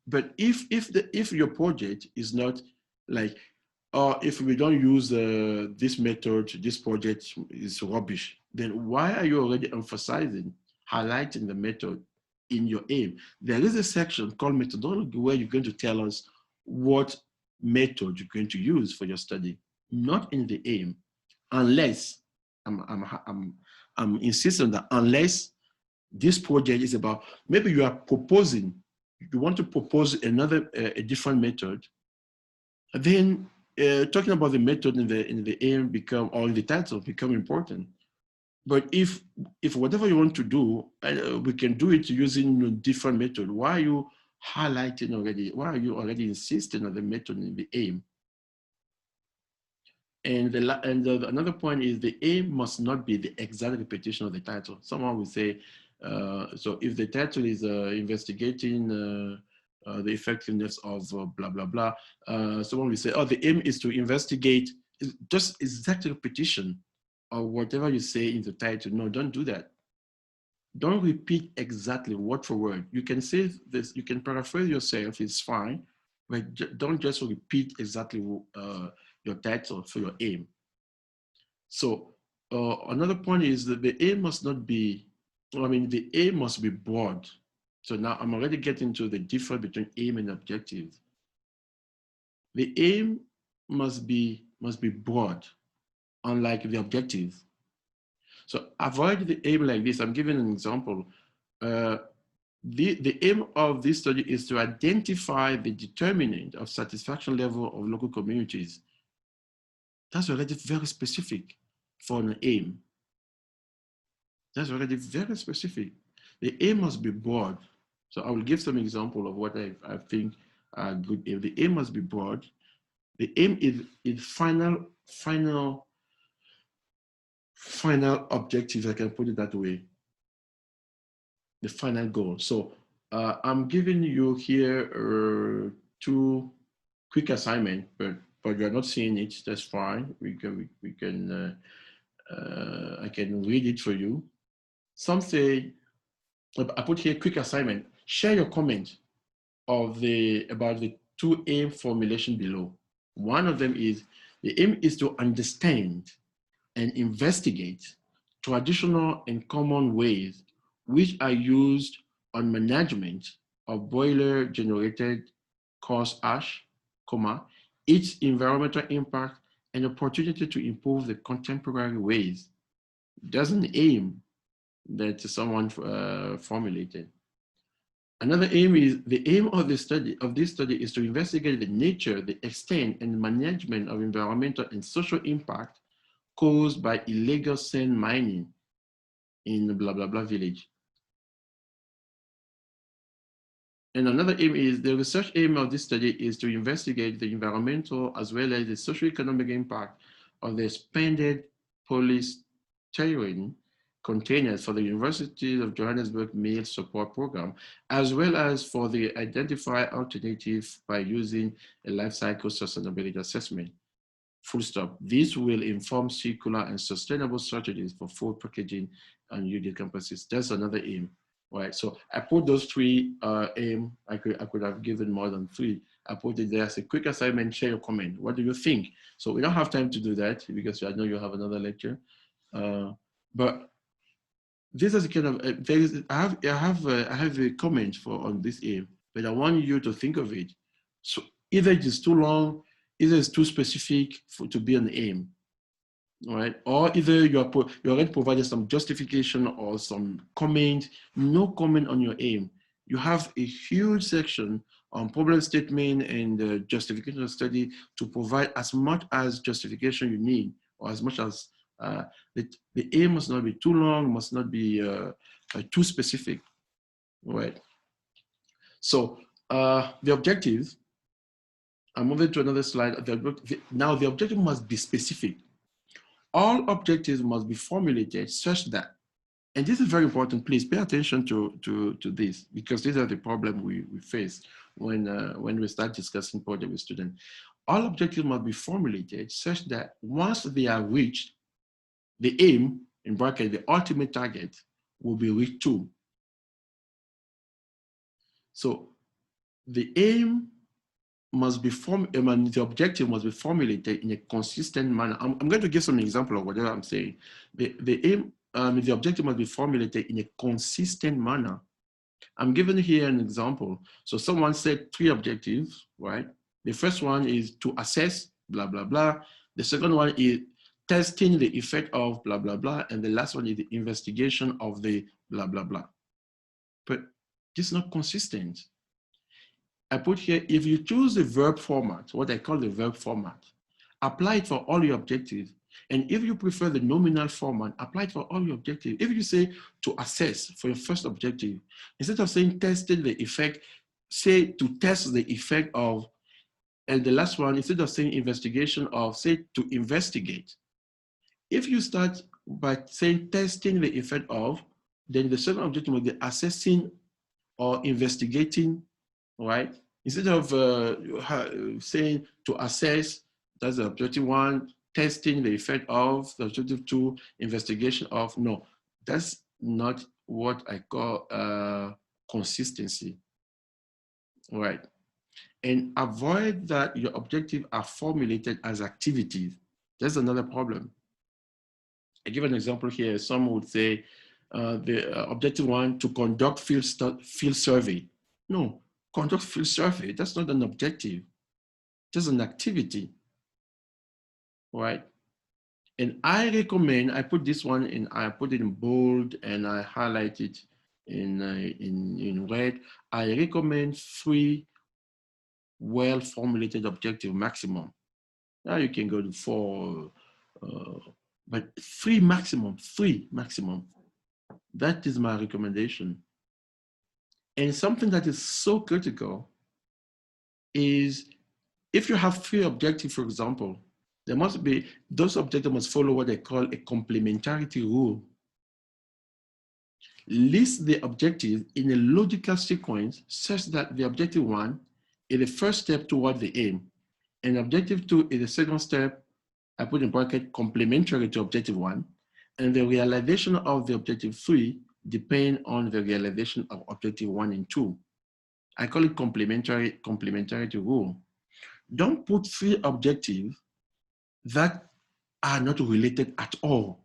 But if your project is not like, or if we don't use this method, this project is rubbish, then why are you already emphasizing, highlighting the method in your aim? There is a section called methodology where you're going to tell us what method you're going to use for your study, not in the aim, unless, I'm insisting that unless this project is about, maybe you are proposing, you want to propose a different method, then talking about the method in the aim become, or in the title become important. But if whatever you want to do, we can do it using a different method, why are you highlighting already? Why are you already insisting on the method in the aim? And another point is the aim must not be the exact repetition of the title. Someone will say, so if the title is investigating the effectiveness of blah, blah, blah, someone will say, oh, the aim is to investigate just exact repetition of whatever you say in the title. No, don't do that. Don't repeat exactly word for word. You can say this, you can paraphrase yourself, it's fine, but don't just repeat exactly your title for your aim. So another point is that the aim must not be, the aim must be broad. So now I'm already getting to the difference between aim and objective. The aim must be broad, unlike the objective. So avoid the aim like this. I'm giving an example. The aim of this study is to identify the determinant of satisfaction level of local communities. That's already very specific for an aim. That's already very specific. The aim must be broad. So I will give some example of what I think are good aim. The aim must be broad. The aim is final objective, I can put it that way. The final goal. So I'm giving you here 2 quick assignments, but you're not seeing it. That's fine. I can read it for you. Some say, I put here quick assignment. Share your comment about the 2 aim formulation below. One of them is, the aim is to understand and investigate traditional and common ways which are used on management of boiler generated coarse ash, its environmental impact and opportunity to improve the contemporary ways. Doesn't aim that someone formulated. Another aim is, the aim of this study is to investigate the nature, the extent and management of environmental and social impact caused by illegal sand mining in blah, blah, blah village. And another aim is, the research aim of this study is to investigate the environmental as well as the socio-economic impact of the expanded polystyrene containers for the University of Johannesburg Meal Support Program, as well as for the identify alternative by using a life cycle sustainability assessment. Full stop. This will inform circular and sustainable strategies for food packaging and UD campuses. That's another aim, right? So I put those 3 aim. I could have given more than 3. I put it there as a quick assignment. Share your comment. What do you think? So we don't have time to do that because I know you have another lecture. But this is kind of I have a comment on this aim, but I want you to think of it. So either it is too long, either it's too specific to be an aim, right? Or either you already provided some justification or some comment. No comment on your aim. You have a huge section on problem statement and justification study to provide as much as justification you need, or as much as the aim must not be too long, must not be too specific, right? So the objective, I'm moving to another slide. Now the objective must be specific. All objectives must be formulated such that, and this is very important, please pay attention to this, because these are the problem we face. when we start discussing project with students. All objectives must be formulated such that once they are reached, the aim, in bracket, the ultimate target, will be reached too. So the aim must be the objective must be formulated in a consistent manner. I'm going to give some example of whatever I'm saying. The aim, the objective must be formulated in a consistent manner. I'm giving here an example. So someone said 3 objectives, right? The first one is to assess, blah, blah, blah. The second one is testing the effect of blah, blah, blah. And the last one is the investigation of the blah, blah, blah. But this is not consistent. I put here, if you choose the verb format, what I call the verb format, apply it for all your objectives. And if you prefer the nominal format, apply it for all your objectives. If you say to assess for your first objective, instead of saying testing the effect, say to test the effect of, and the last one, instead of saying investigation of, say to investigate. If you start by saying testing the effect of, then the second objective will be assessing or investigating, right? Instead of saying to assess, that's the objective 1, testing the effect of, the objective 2, investigation of, no, that's not what I call consistency, right? And avoid that your objectives are formulated as activities. That's another problem. I give an example here. Some would say the objective 1, to conduct field survey. No, conduct field survey, that's not an objective. Just an activity, right? And I recommend, I put this one in, I put it in bold and I highlight it in red. I recommend 3 well-formulated objective maximum. Now you can go to 4, but 3 maximum, 3 maximum. That is my recommendation. And something that is so critical is if you have 3 objectives, for example, there must be, those objectives must follow what they call a complementarity rule. List the objectives in a logical sequence such that the objective 1 is the first step toward the aim, and objective 2 is the second step, I put in bracket, complementary to objective 1, and the realization of the objective 3 depend on the realization of objective 1 and 2. I call it complementarity rule. Don't put 3 objectives that are not related at all.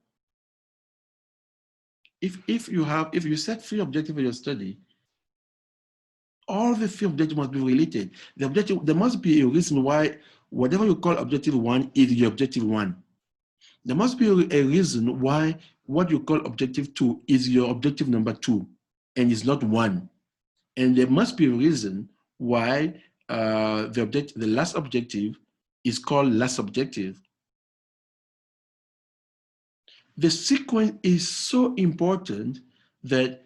If you set 3 objectives for your study, all the 3 objectives must be related. The objective, there must be a reason why whatever you call objective 1 is your objective 1. There must be a reason why what you call objective 2 is your objective number 2 and is not 1. And there must be a reason why the last objective is called last objective. The sequence is so important that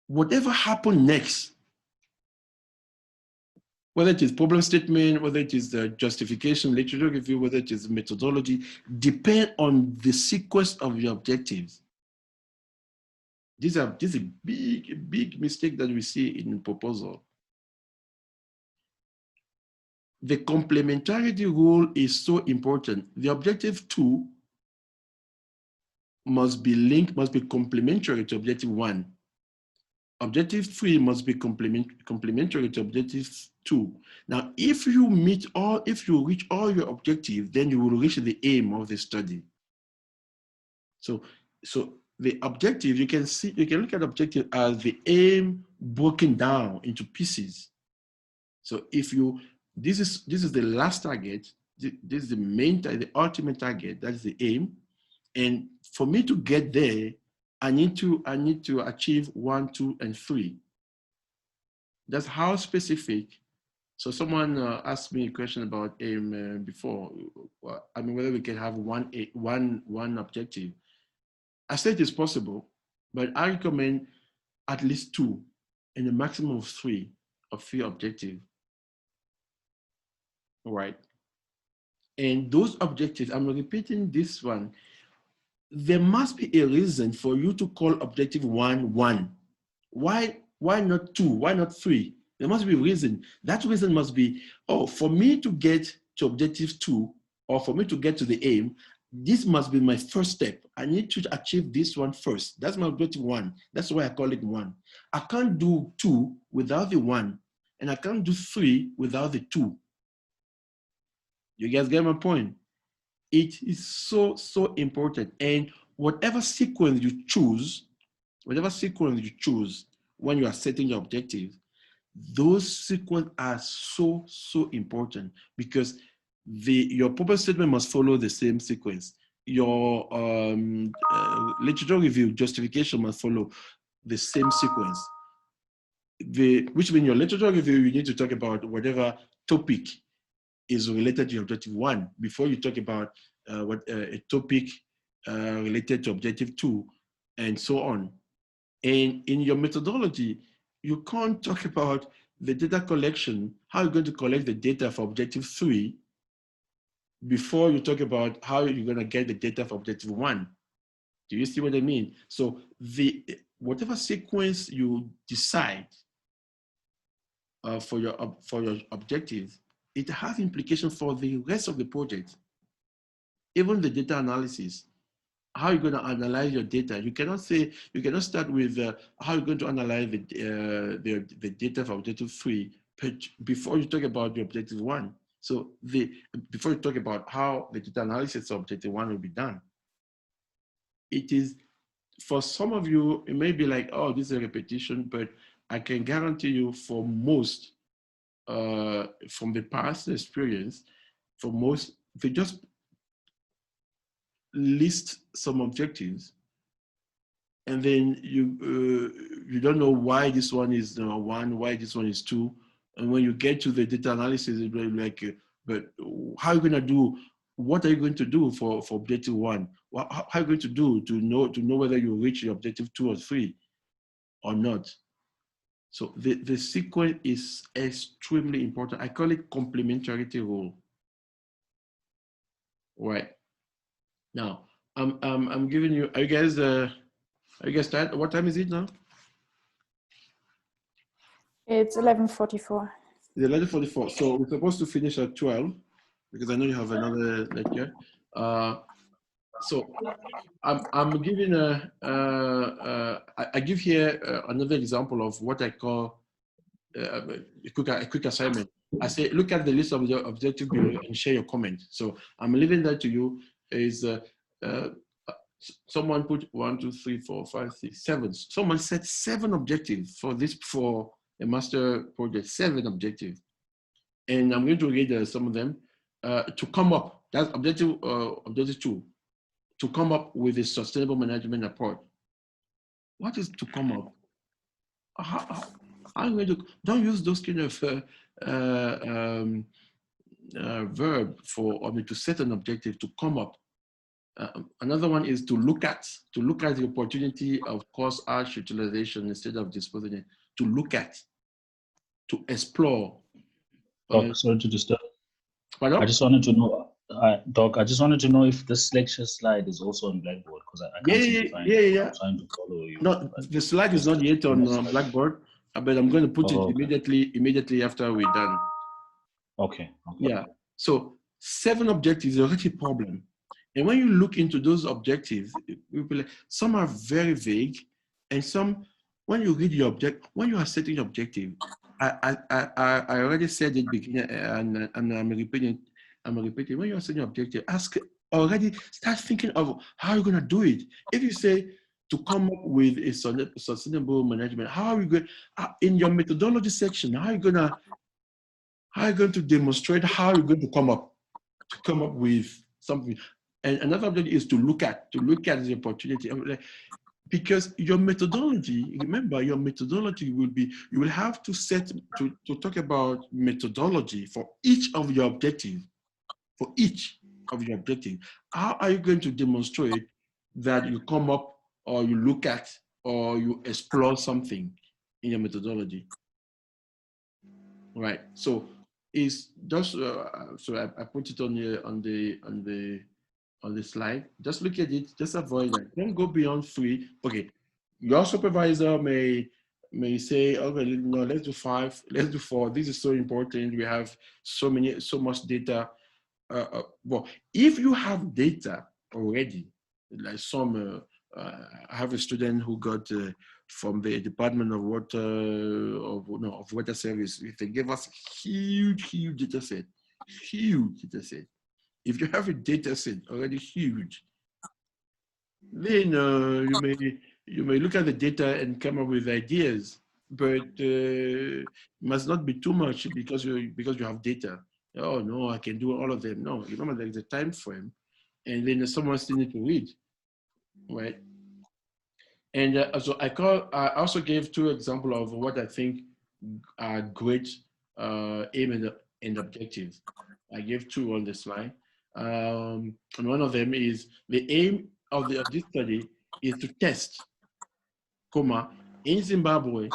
whatever happens next, whether it is problem statement, whether it is the justification, literature review, whether it is methodology, depend on the sequence of your objectives. This is a big mistake that we see in proposal. The complementarity rule is so important. The objective 2 must be linked, must be complementary to objective 1. Objective 3 must be complementary to objective 2. Now, if you reach all your objectives, then you will reach the aim of the study. So the objective, you can look at objective as the aim broken down into pieces. So if this is the last target, this is the main target, the ultimate target, that is the aim. And for me to get there, I need to achieve 1, 2, and 3. That's how specific. So someone asked me a question about aim before. I mean, whether we can have one objective. I said it's possible, but I recommend at least 2 and a maximum of 3 objectives. All right. And those objectives, I'm repeating this one, there must be a reason for you to call objective 1, 1. Why not 2? Why not 3? There must be a reason. That reason must be, oh, for me to get to objective 2, or for me to get to the aim, this must be my first step. I need to achieve this one first. That's my objective 1. That's why I call it 1. I can't do 2 without the 1, and I can't do 3 without the 2. You guys get my point? It is so, so important. And whatever sequence you choose when you are setting your objective, those sequences are so, so important, because your purpose statement must follow the same sequence. Your literature review justification must follow the same sequence. Which means your literature review, you need to talk about whatever topic is related to your objective 1 before you talk about a topic related to objective 2, and so on. And in your methodology, you can't talk about the data collection, how you're going to collect the data for objective 3 before you talk about how you're going to get the data for objective 1. Do you see what I mean? So whatever sequence you decide for your objective, it has implications for the rest of the project. Even the data analysis, how you're going to analyze your data. You cannot start with how you're going to analyze the data for objective 3 before you talk about the objective 1. So before you talk about how the data analysis of objective 1 will be done. It is, for some of you, it may be like, oh, this is a repetition, but I can guarantee you for most, from the past experience, for most, if you just list some objectives, and then you don't know why this one is 1, why this one is 2, and when you get to the data analysis, it's like, but how are you going to do? What are you going to do for objective 1? How are you going to do to know whether you reach your objective 2 or 3 or not? So the sequence is extremely important. I call it complementarity rule. Right. Now, I'm giving you, are you guys tired? What time is it now? It's 11:44. It's 11:44. So we're supposed to finish at 12 because I know you have another lecture. So I'm giving I give here another example of what I call a quick assignment. I say, look at the list of the objectives below and share your comment. So I'm leaving that to you. Is someone put 1, 2, 3, 4, 5, 6, 7. Someone set 7 objectives for a master project, 7 objectives. And I'm going to read some of them to come up. That's objective 2, to come up with a sustainable management approach. What is to come up? I'm going to, don't use those kind of verb to set an objective, to come up. Another one is to look at the opportunity of cost ash utilization instead of disposing it. To look at, to explore. Doc, sorry to disturb. Pardon? I just wanted to know, Doc, I just wanted to know if this lecture slide is also on Blackboard, because I can't seem to find it. I'm trying to follow you. No, the slide is not yet on Blackboard, but I'm going to put it okay. immediately after we're done. Okay. Yeah. So 7 objectives is already a problem. And when you look into those objectives, some are very vague, and some, when you read your when you are setting your objective, I already said it beginning, and I'm repeating. When you are setting your objective, start thinking of how you're going to do it. If you say to come up with a sustainable management, how are you going in your methodology section? How are you going to demonstrate how you're going to come up with something? And another objective is to look at the opportunity, because your methodology, remember, your methodology will be, you will have to talk about methodology for each of your objectives. For each of your objectives, how are you going to demonstrate that you come up, or you look at, or you explore something in your methodology? Right. So it's just so I put it on the slide. Just look at it. Just avoid that. Don't go beyond 3. Okay. Your supervisor may may say, okay, no, let's do 5, let's do 4. This is so important. We have so much data. Well, if you have data already, like I have a student who got from the Department of Water of Water Service. They gave us huge data set, huge data set. If you have a data set already huge, then you may look at the data and come up with ideas, but must not be too much because you have data. Oh no, I can do all of them. No, remember there's a time frame, and then someone still need to read, right? And so I also gave 2 examples of what I think are great aim and objectives. I gave 2 on the slide. And one of them is the aim of this study is to test, in Zimbabwe,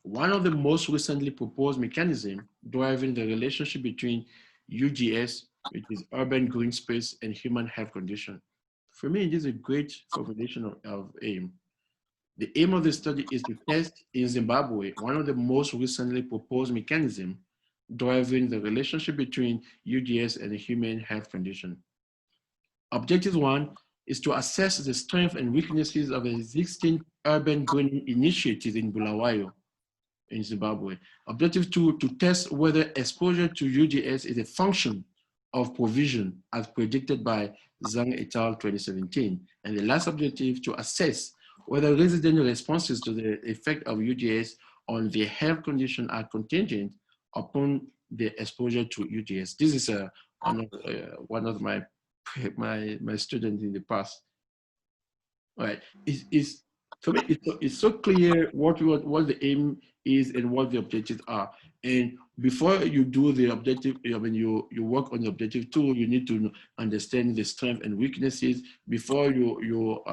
one of the most recently proposed mechanisms driving the relationship between UGS, which is urban green space, and human health condition. For me, this is a great formulation of aim. The aim of the study is to test in Zimbabwe one of the most recently proposed mechanisms driving the relationship between UGS and the human health condition. Objective 1 is to assess the strengths and weaknesses of existing urban greening initiatives in Bulawayo, in Zimbabwe. Objective 2, to test whether exposure to UGS is a function of provision as predicted by Zhang et al. 2017. And the last objective, to assess whether resident responses to the effect of UGS on their health condition are contingent upon the exposure to UGS. This is one of my students in the past. Right? For me, it's so clear what the aim is and what the objectives are. And before you do the objective, when you work on the objective 2, you need to understand the strengths and weaknesses. Before you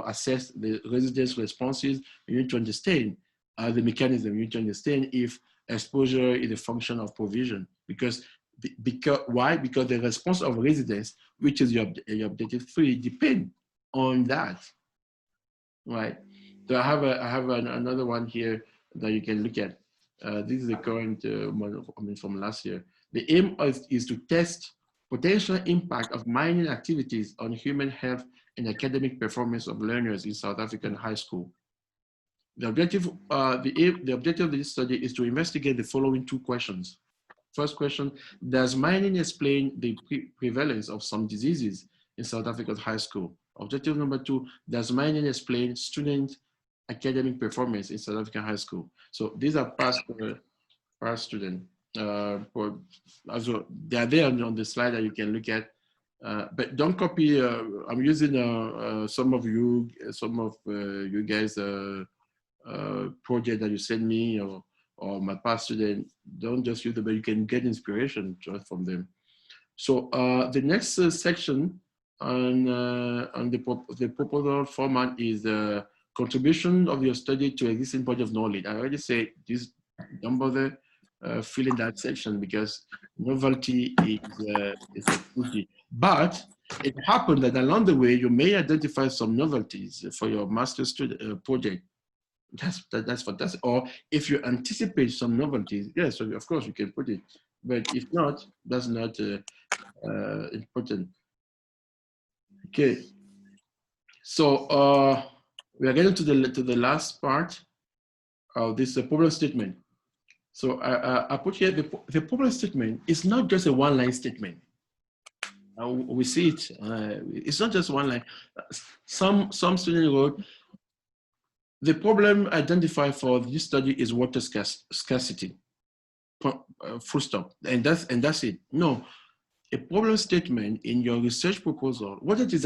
assess the residents' responses, you need to understand the mechanism. You need to understand if exposure is a function of provision. Why? Because the response of residents, which is your objective 3, depend on that. Right. So I have another one here that you can look at. This is the current one, from last year. The aim is to test potential impact of mining activities on human health and academic performance of learners in South African high school. The objective of this study is to investigate the following 2 questions. First question, does mining explain the prevalence of some diseases in South Africa's high school? Objective number 2, does mining explain student academic performance in South African high school? So these are past students. Also, they are there on the slide that you can look at. But don't copy. I'm using some of you guys project that you send me or my past student. Don't just use them, but you can get inspiration just from them. So the next section on the proposal format is the contribution of your study to existing body of knowledge. I already said this, don't bother filling that section because novelty is a key. But it happened that along the way, you may identify some novelties for your master's student project. That's fantastic. Or if you anticipate some novelties, yes, so of course you can put it. But if not, that's not important. Okay, so we are getting to the last part of this problem statement. So I put here the problem statement is not just a one-line statement. We see it. It's not just one line. Some student wrote, the problem identified for this study is water scarcity. Full stop. And that's it. No. A problem statement in your research proposal, whether it is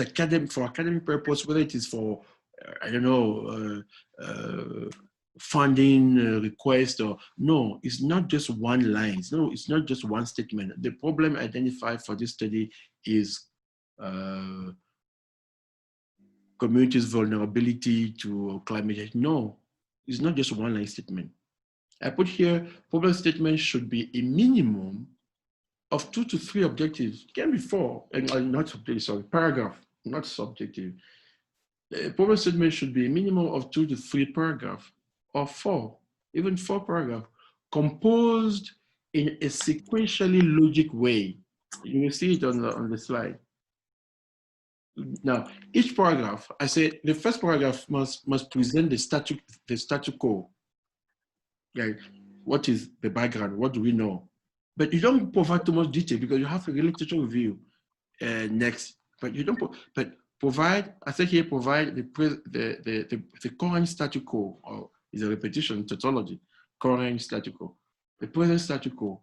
for academic purpose, whether it is for, I don't know, funding request, or no, it's not just one line. No, it's not just one statement. The problem identified for this study is communities' vulnerability to climate change. No, it's not just one line statement. I put here, problem statement should be a minimum of 2 to 3 objectives. It can be 4, and not objective, sorry, paragraph, not subjective. The problem statement should be a minimum of 2 to 3 paragraphs, or 4. even 4 paragraphs, composed in a sequentially logic way. You will see it on the slide. Now, each paragraph, I say the first paragraph must present the statu quo. Like, what is the background? What do we know? But you don't provide too much detail because you have a literature review next. But you don't. But provide. I say here, provide the current statu quo, or is a repetition tautology. Current statu quo, the present statu quo.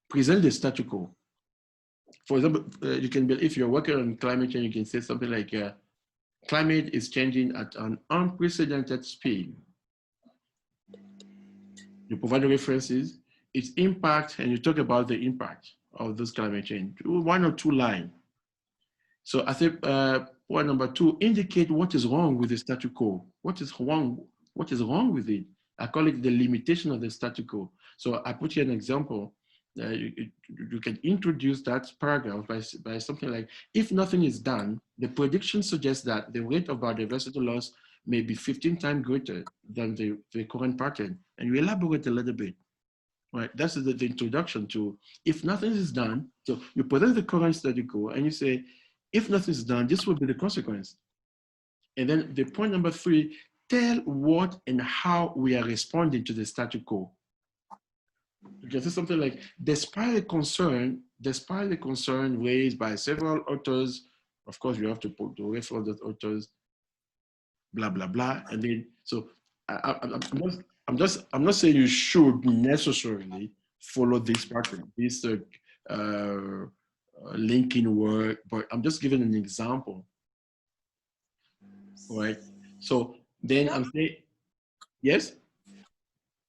Present the statu quo. For example, you can be, if you're working on climate change, you can say something like, climate is changing at an unprecedented speed. You provide the references, its impact, and you talk about the impact of this climate change. 1 or 2 lines. So I think point number 2, indicate what is wrong with the statu quo. What is wrong? What is wrong with it? I call it the limitation of the statu quo. So I put here an example. You can introduce that paragraph by something like, if nothing is done, the prediction suggests that the rate of biodiversity loss may be 15 times greater than the current pattern. And you elaborate a little bit, right? That's the introduction to, if nothing is done. So you present the current statu quo and you say, if nothing is done, this will be the consequence. And then the point number 3, tell what and how we are responding to the statu quo. You can say something like, despite the concern raised by several authors, of course, you have to put the reference those authors, blah, blah, blah. And then, so I'm not saying you should necessarily follow this pattern, this linking word, but I'm just giving an example, right? So then I'm saying, yes? Can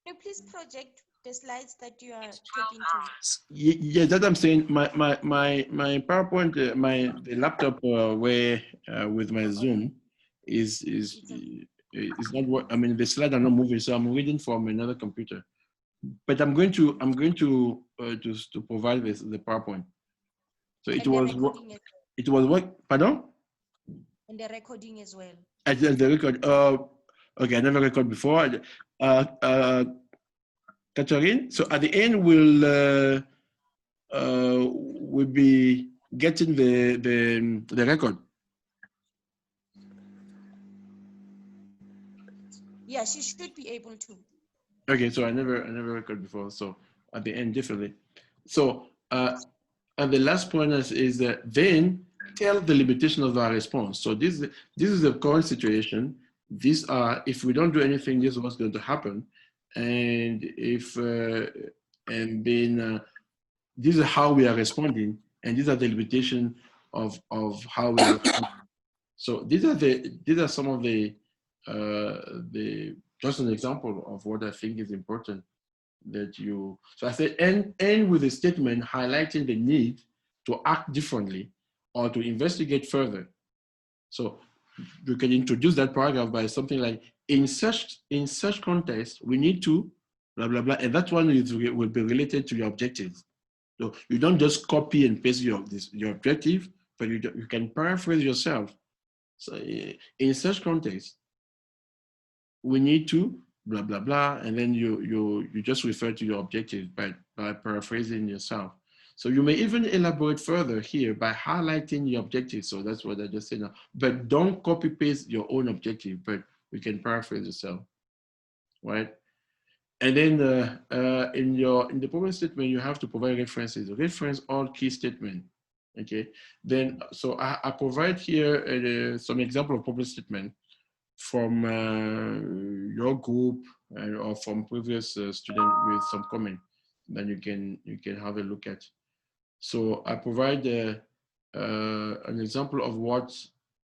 you please project the slides that you are talking to? Yeah, that I'm saying. My PowerPoint, the laptop where with my Zoom is not what I mean. The slides are not moving, so I'm reading from another computer. But I'm going to provide the PowerPoint. So it was what pardon? And the recording as well. I did the record. Okay, I never recorded before. Catherine, so at the end we'll be getting the record. Yeah, she should be able to. Okay, so I never recorded before. So at the end, definitely. So and the last point is that then tell the limitation of our response. So this is the current situation. These are, if we don't do anything, this is what's going to happen. And if and then this is how we are responding, and these are the limitation of how we are responding. So these are some of the just an example of what I think is important that you. So I said end with a statement highlighting the need to act differently or to investigate further. So you can introduce that paragraph by something like, in such context, we need to blah blah blah, and that one will be related to your objectives. So you don't just copy and paste your objective, but you can paraphrase yourself. So in such context, we need to blah blah blah, and then you just refer to your objective by paraphrasing yourself. So you may even elaborate further here by highlighting your objective. So that's what I just said now. But don't copy paste your own objective, but you can paraphrase yourself, right? And then in the problem statement, you have to provide references. Reference all key statement. Okay. Then so I provide here some example of problem statement from your group or from previous student with some comment that you can have a look at. So I provide an example of what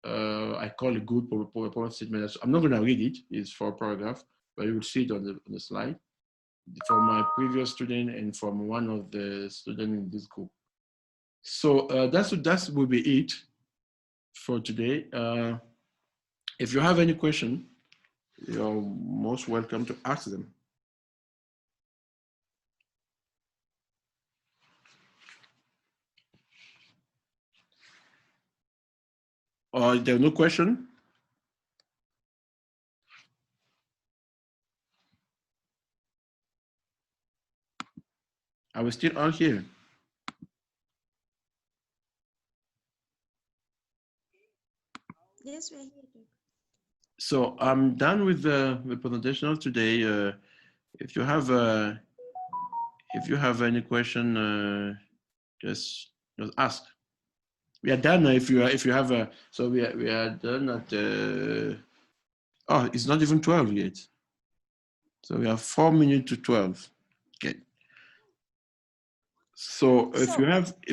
I call a good problem statement. I'm not going to read it. It's 4 paragraphs, but you will see it on the slide from my previous student and from one of the students in this group. So that will be it for today. If you have any question, you're most welcome to ask them. Or there's no question? Are we still all here? Yes, we're here. Doc. So I'm done with the presentation of today. If you have any question, just ask. We are done. If you have a, so we are done at. Oh, it's not even 12 yet. So we have 4 minutes to 12. Okay. So if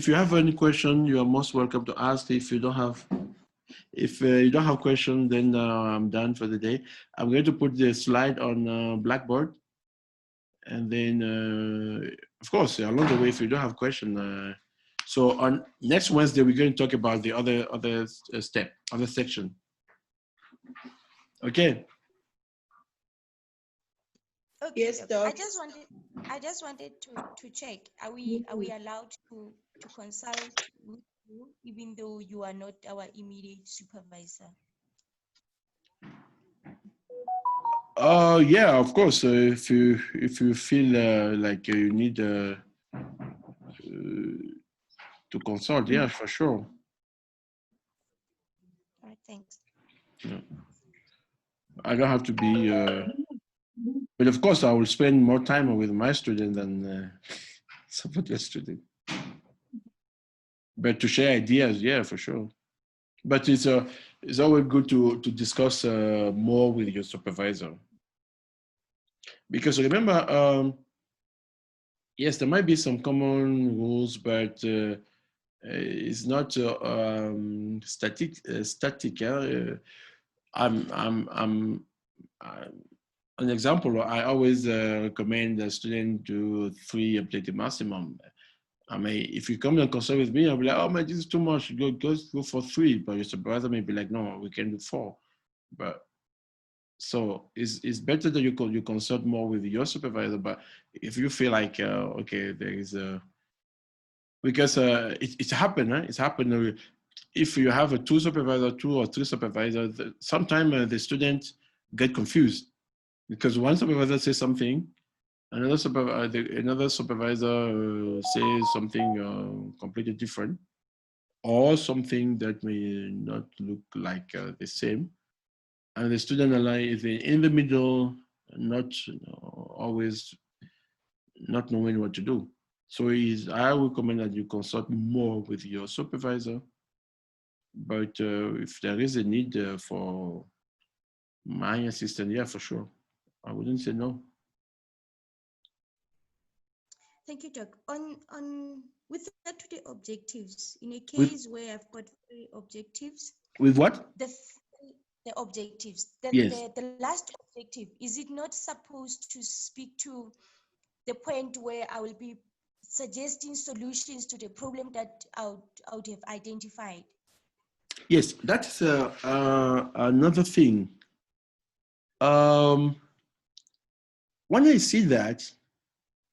you have any question, you are most welcome to ask. If you don't have question, then I'm done for the day. I'm going to put the slide on Blackboard, and then of course along the way, if you don't have question, so on next Wednesday we're going to talk about the other section. Okay. Okay, Yes, Doc. Doc. I just wanted to check. Are we allowed to consult with you even though you are not our immediate supervisor? Yeah, of course. If you feel like you need to consult, yeah, for sure. All right, thanks. Yeah. I don't have to be, but of course, I will spend more time with my student than support your student. But to share ideas, yeah, for sure. But it's always good to discuss more with your supervisor, because remember, yes, there might be some common rules, but it's not static. I'm an example. I always recommend a student do 3 objective maximum. I mean, if you come and consult with me, I'll be like, oh man, this is too much. Go for 3. But your supervisor may be like, no, we can do 4. But so it's better that you consult more with your supervisor. But if you feel like okay, there is a, because it's happened, huh? It's happened. If you have a 2 supervisor, 2 or 3 supervisors, sometimes the students get confused because one supervisor says something, another supervisor says something completely different, or something that may not look like the same, and the student is in the middle, not always not knowing what to do. So I recommend that you consult more with your supervisor. But if there is a need for my assistant, yeah, for sure, I wouldn't say no. Thank you, Doc. On with regard to the objectives, in a case where I've got 3 objectives. With what? The objectives. Yes. The last objective, is it not supposed to speak to the point where I will be suggesting solutions to the problem that I would have identified? Yes, that's another thing. When I see that,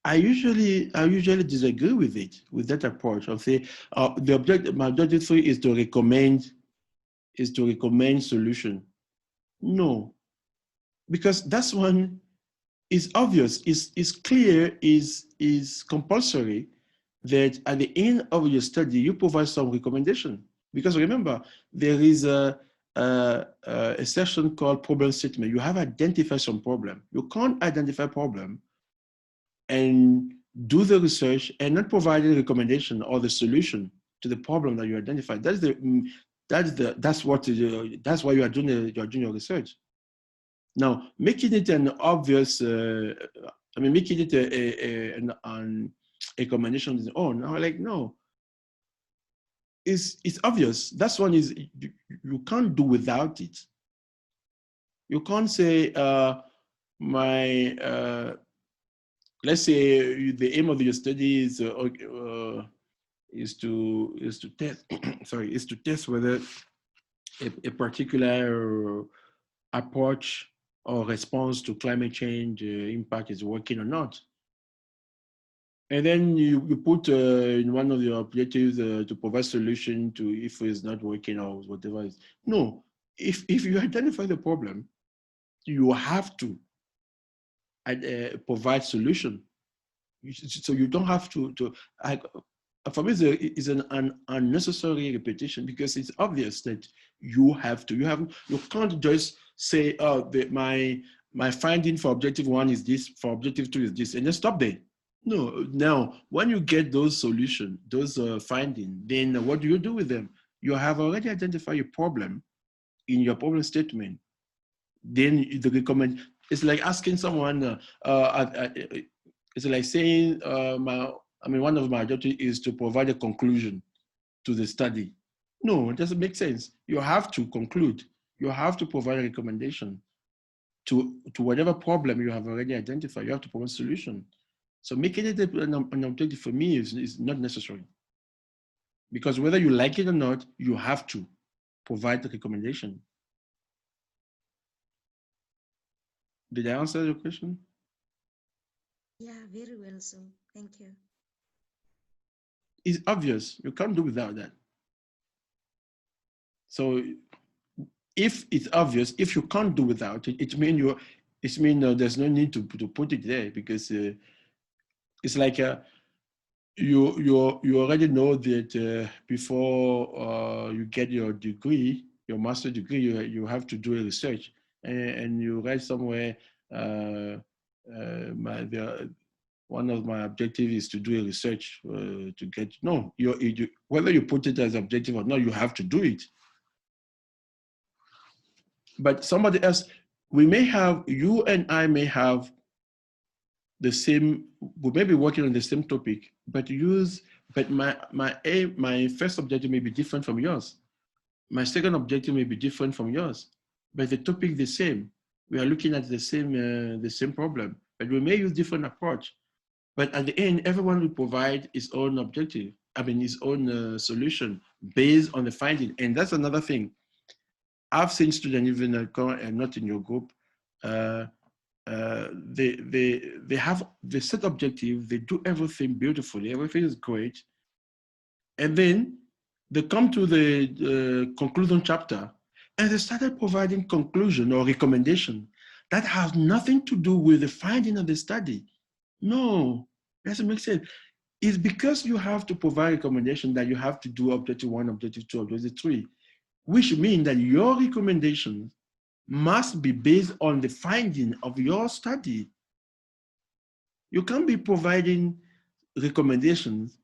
I usually disagree with it, with that approach of say my objective 3 is to recommend solution. No, because that's one is obvious, is clear, is compulsory, that at the end of your study you provide some recommendation. Because remember, there is a section called problem statement. You have identified some problem. You can't identify problem and do the research and not provide a recommendation or the solution to the problem that you identified. That's why you are doing your research. Now, making it an obvious, making it a recommendation on its own, I'm like, no, it's obvious. That's one is, you can't do without it. You can't say, let's say the aim of your study is to test, is to test whether a particular approach or response to climate change impact is working or not. And then you put in one of your objectives to provide solution to if it's not working or whatever. No, if you identify the problem, you have to provide solution. So you don't have to for me, it's an unnecessary repetition because it's obvious that you have to. You can't just say, oh, my finding for objective 1 is this, for objective 2 is this, and just stop there. No, now when you get those solutions, those findings, then what do you do with them? You have already identified a problem in your problem statement. Then the recommend. It's like asking someone. It's like saying, one of my objectives is to provide a conclusion to the study. No, it doesn't make sense. You have to conclude. You have to provide a recommendation to whatever problem you have already identified. You have to provide a solution. So making it an objective for me is not necessary. Because whether you like it or not, you have to provide the recommendation. Did I answer your question? Yeah, very well. So thank you. It's obvious. You can't do without that. So if it's obvious, if you can't do without it, it means there's no need to put it there because it's like you already know that before you get your degree, your master's degree, you have to do a research, and you write somewhere. One of my objectives is to do a research to get whether you put it as objective or not, you have to do it. But somebody else, you and I may have the same, we may be working on the same topic, but my first objective may be different from yours. My second objective may be different from yours, but the topic the same. We are looking at the same problem, but we may use different approach. But at the end, everyone will provide his own objective, his own solution based on the finding. And that's another thing. I've seen students, even not in your group, they have the set objective, they do everything beautifully, everything is great. And then they come to the conclusion chapter and they started providing conclusion or recommendation that has nothing to do with the finding of the study. No, doesn't make sense. It's because you have to provide recommendation that you have to do objective 1, objective 2, objective 3, which means that your recommendations must be based on the finding of your study. You can't be providing recommendations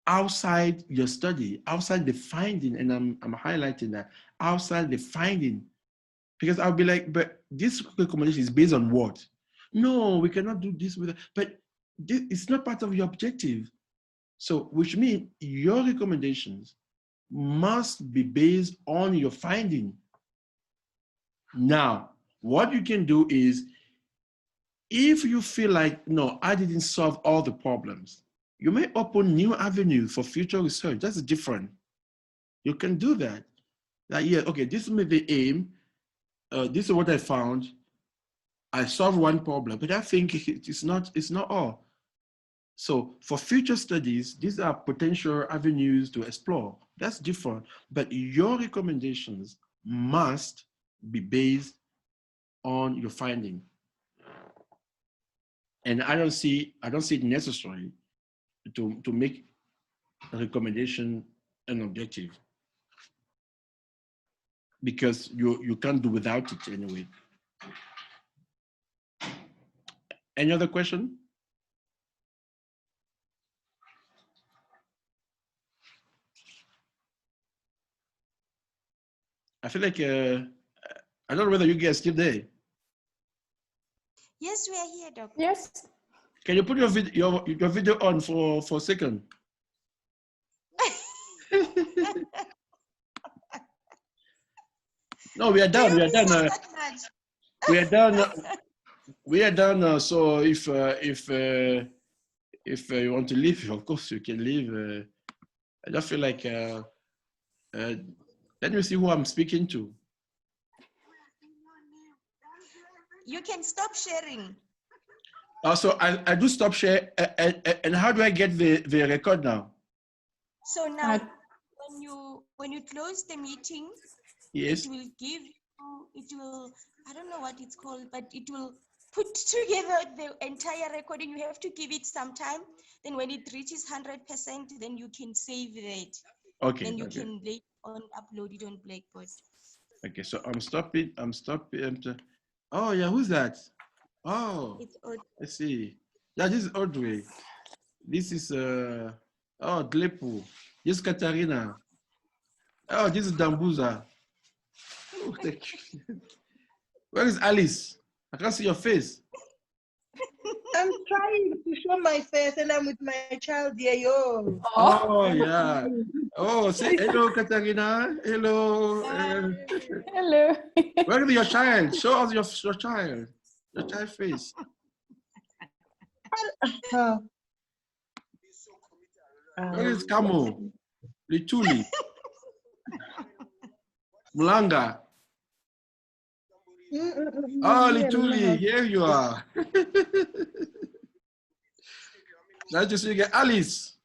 outside your study, outside the finding, and I'm highlighting that, outside the finding. Because I'll be like, but this recommendation is based on what? No, we cannot do this with it. But it's not part of your objective. So, which means your recommendations must be based on your finding. Now, what you can do is, if you feel like, no, I didn't solve all the problems, you may open new avenues for future research. That's different. You can do that. Yeah, okay, this may be the aim. This is what I found. I solved one problem, but I think it's not all. So for future studies, these are potential avenues to explore. That's different, but your recommendations must be based on your finding. And I don't see it necessary to make a recommendation an objective, because you can't do without it anyway. Any other question? I feel like I don't know whether you guys still there. Yes, we are here, Doc. Yes. Can you put your video on for a second? No, we are done. We are done. We are done. We are done. So if you want to leave, of course you can leave. I just feel like let me see who I'm speaking to. You can stop sharing. So I do stop share. And how do I get the record now? So now, when you close the meeting, yes, it will give you, I don't know what it's called, but it will put together the entire recording. You have to give it some time. Then when it reaches 100%, then you can save that. Okay. Then you Okay. can later on upload it on Blackboard. Okay. So I'm stopping. Oh yeah, who's that? Oh, It's all I see. Yeah, this is Audrey. This is oh, Dlepu. This is Katarina. Oh, this is Dambuza. Oh, thank you. Where is Alice? I can't see your face. I'm trying to show my face and I'm with my child here. Yo. Oh yeah. Oh, say hello, Katarina. Hello. Hello. Where is your child? Show us your child. Your child face. Uh, Where is Kamo? Lituli. Mulanga. Oh, Lituli, here you are. Nice to see you again. Alice.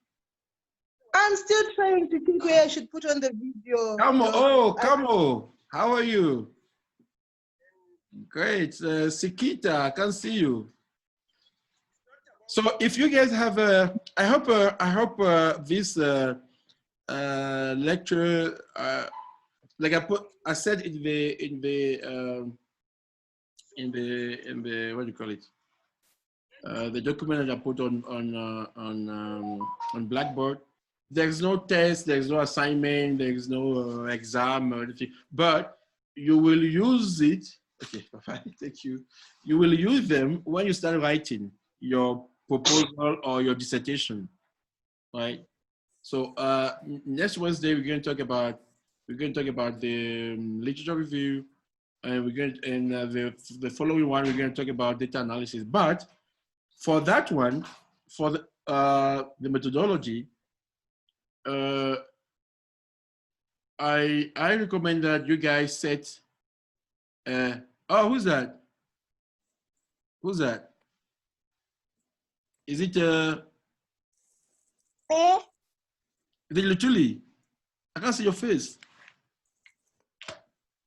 I'm still trying to think where I should put on the video. Kamo. Yo. Oh, Kamo. How are you? Great. Sikita, I can see you. So if you guys have I hope this lecture, like I said in the what do you call it? The document that I put on Blackboard. There's no test, there's no assignment, there's no exam or anything, but you will use it. Okay, thank you. You will use them when you start writing your proposal or your dissertation, right? So next Wednesday we're going to talk about the literature review, and the following one we're going to talk about data analysis. But for that one, for the methodology, I recommend that you guys set. Oh, who's that? Who's that? Is it Lutuli? I can't see your face.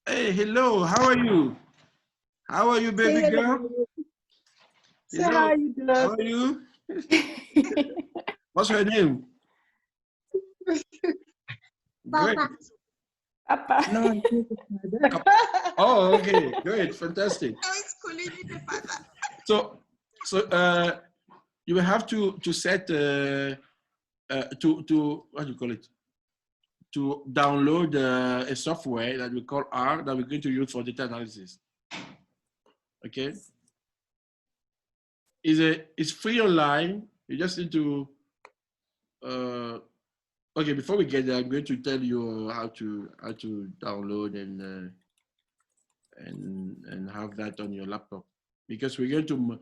Hey, hello. How are you? How are you, baby Say girl? hello. Say Hello. hi, you How dog. are you? What's her name? Great. Papa. No, I think it's my dad. Oh, okay. Great. Fantastic. So you will have to set to what do you call it? To download a software that we call R that we're going to use for data analysis. Okay. It's free online. You just need to. Okay, before we get there, I'm going to tell you how to download and have that on your laptop, because we're going to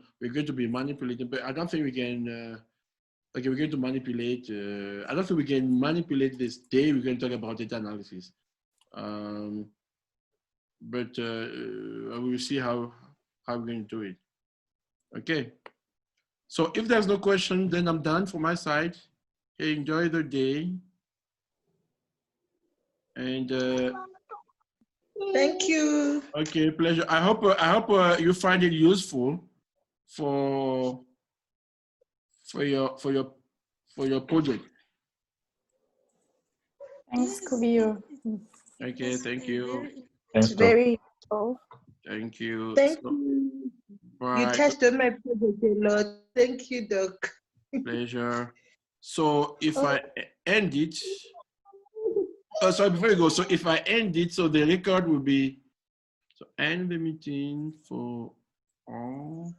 be manipulating. But I don't think we can. Okay, we're going to manipulate. I don't think we can manipulate this day. We're going to talk about data analysis, but we'll see how we're going to do it. Okay. So if there's no question, then I'm done for my side. Okay, enjoy the day. And Thank you. okay, pleasure. I hope you find it useful for your project. Thanks, Kowiyou. Okay, thank you. Thanks, Doc. Very useful. Thank you. Thank So, you. bye. You touched on my project a lot. Thank you, Doc. Pleasure. So if I end it, oh, sorry, before you go, so if I end it, so the record will be, so end the meeting for all.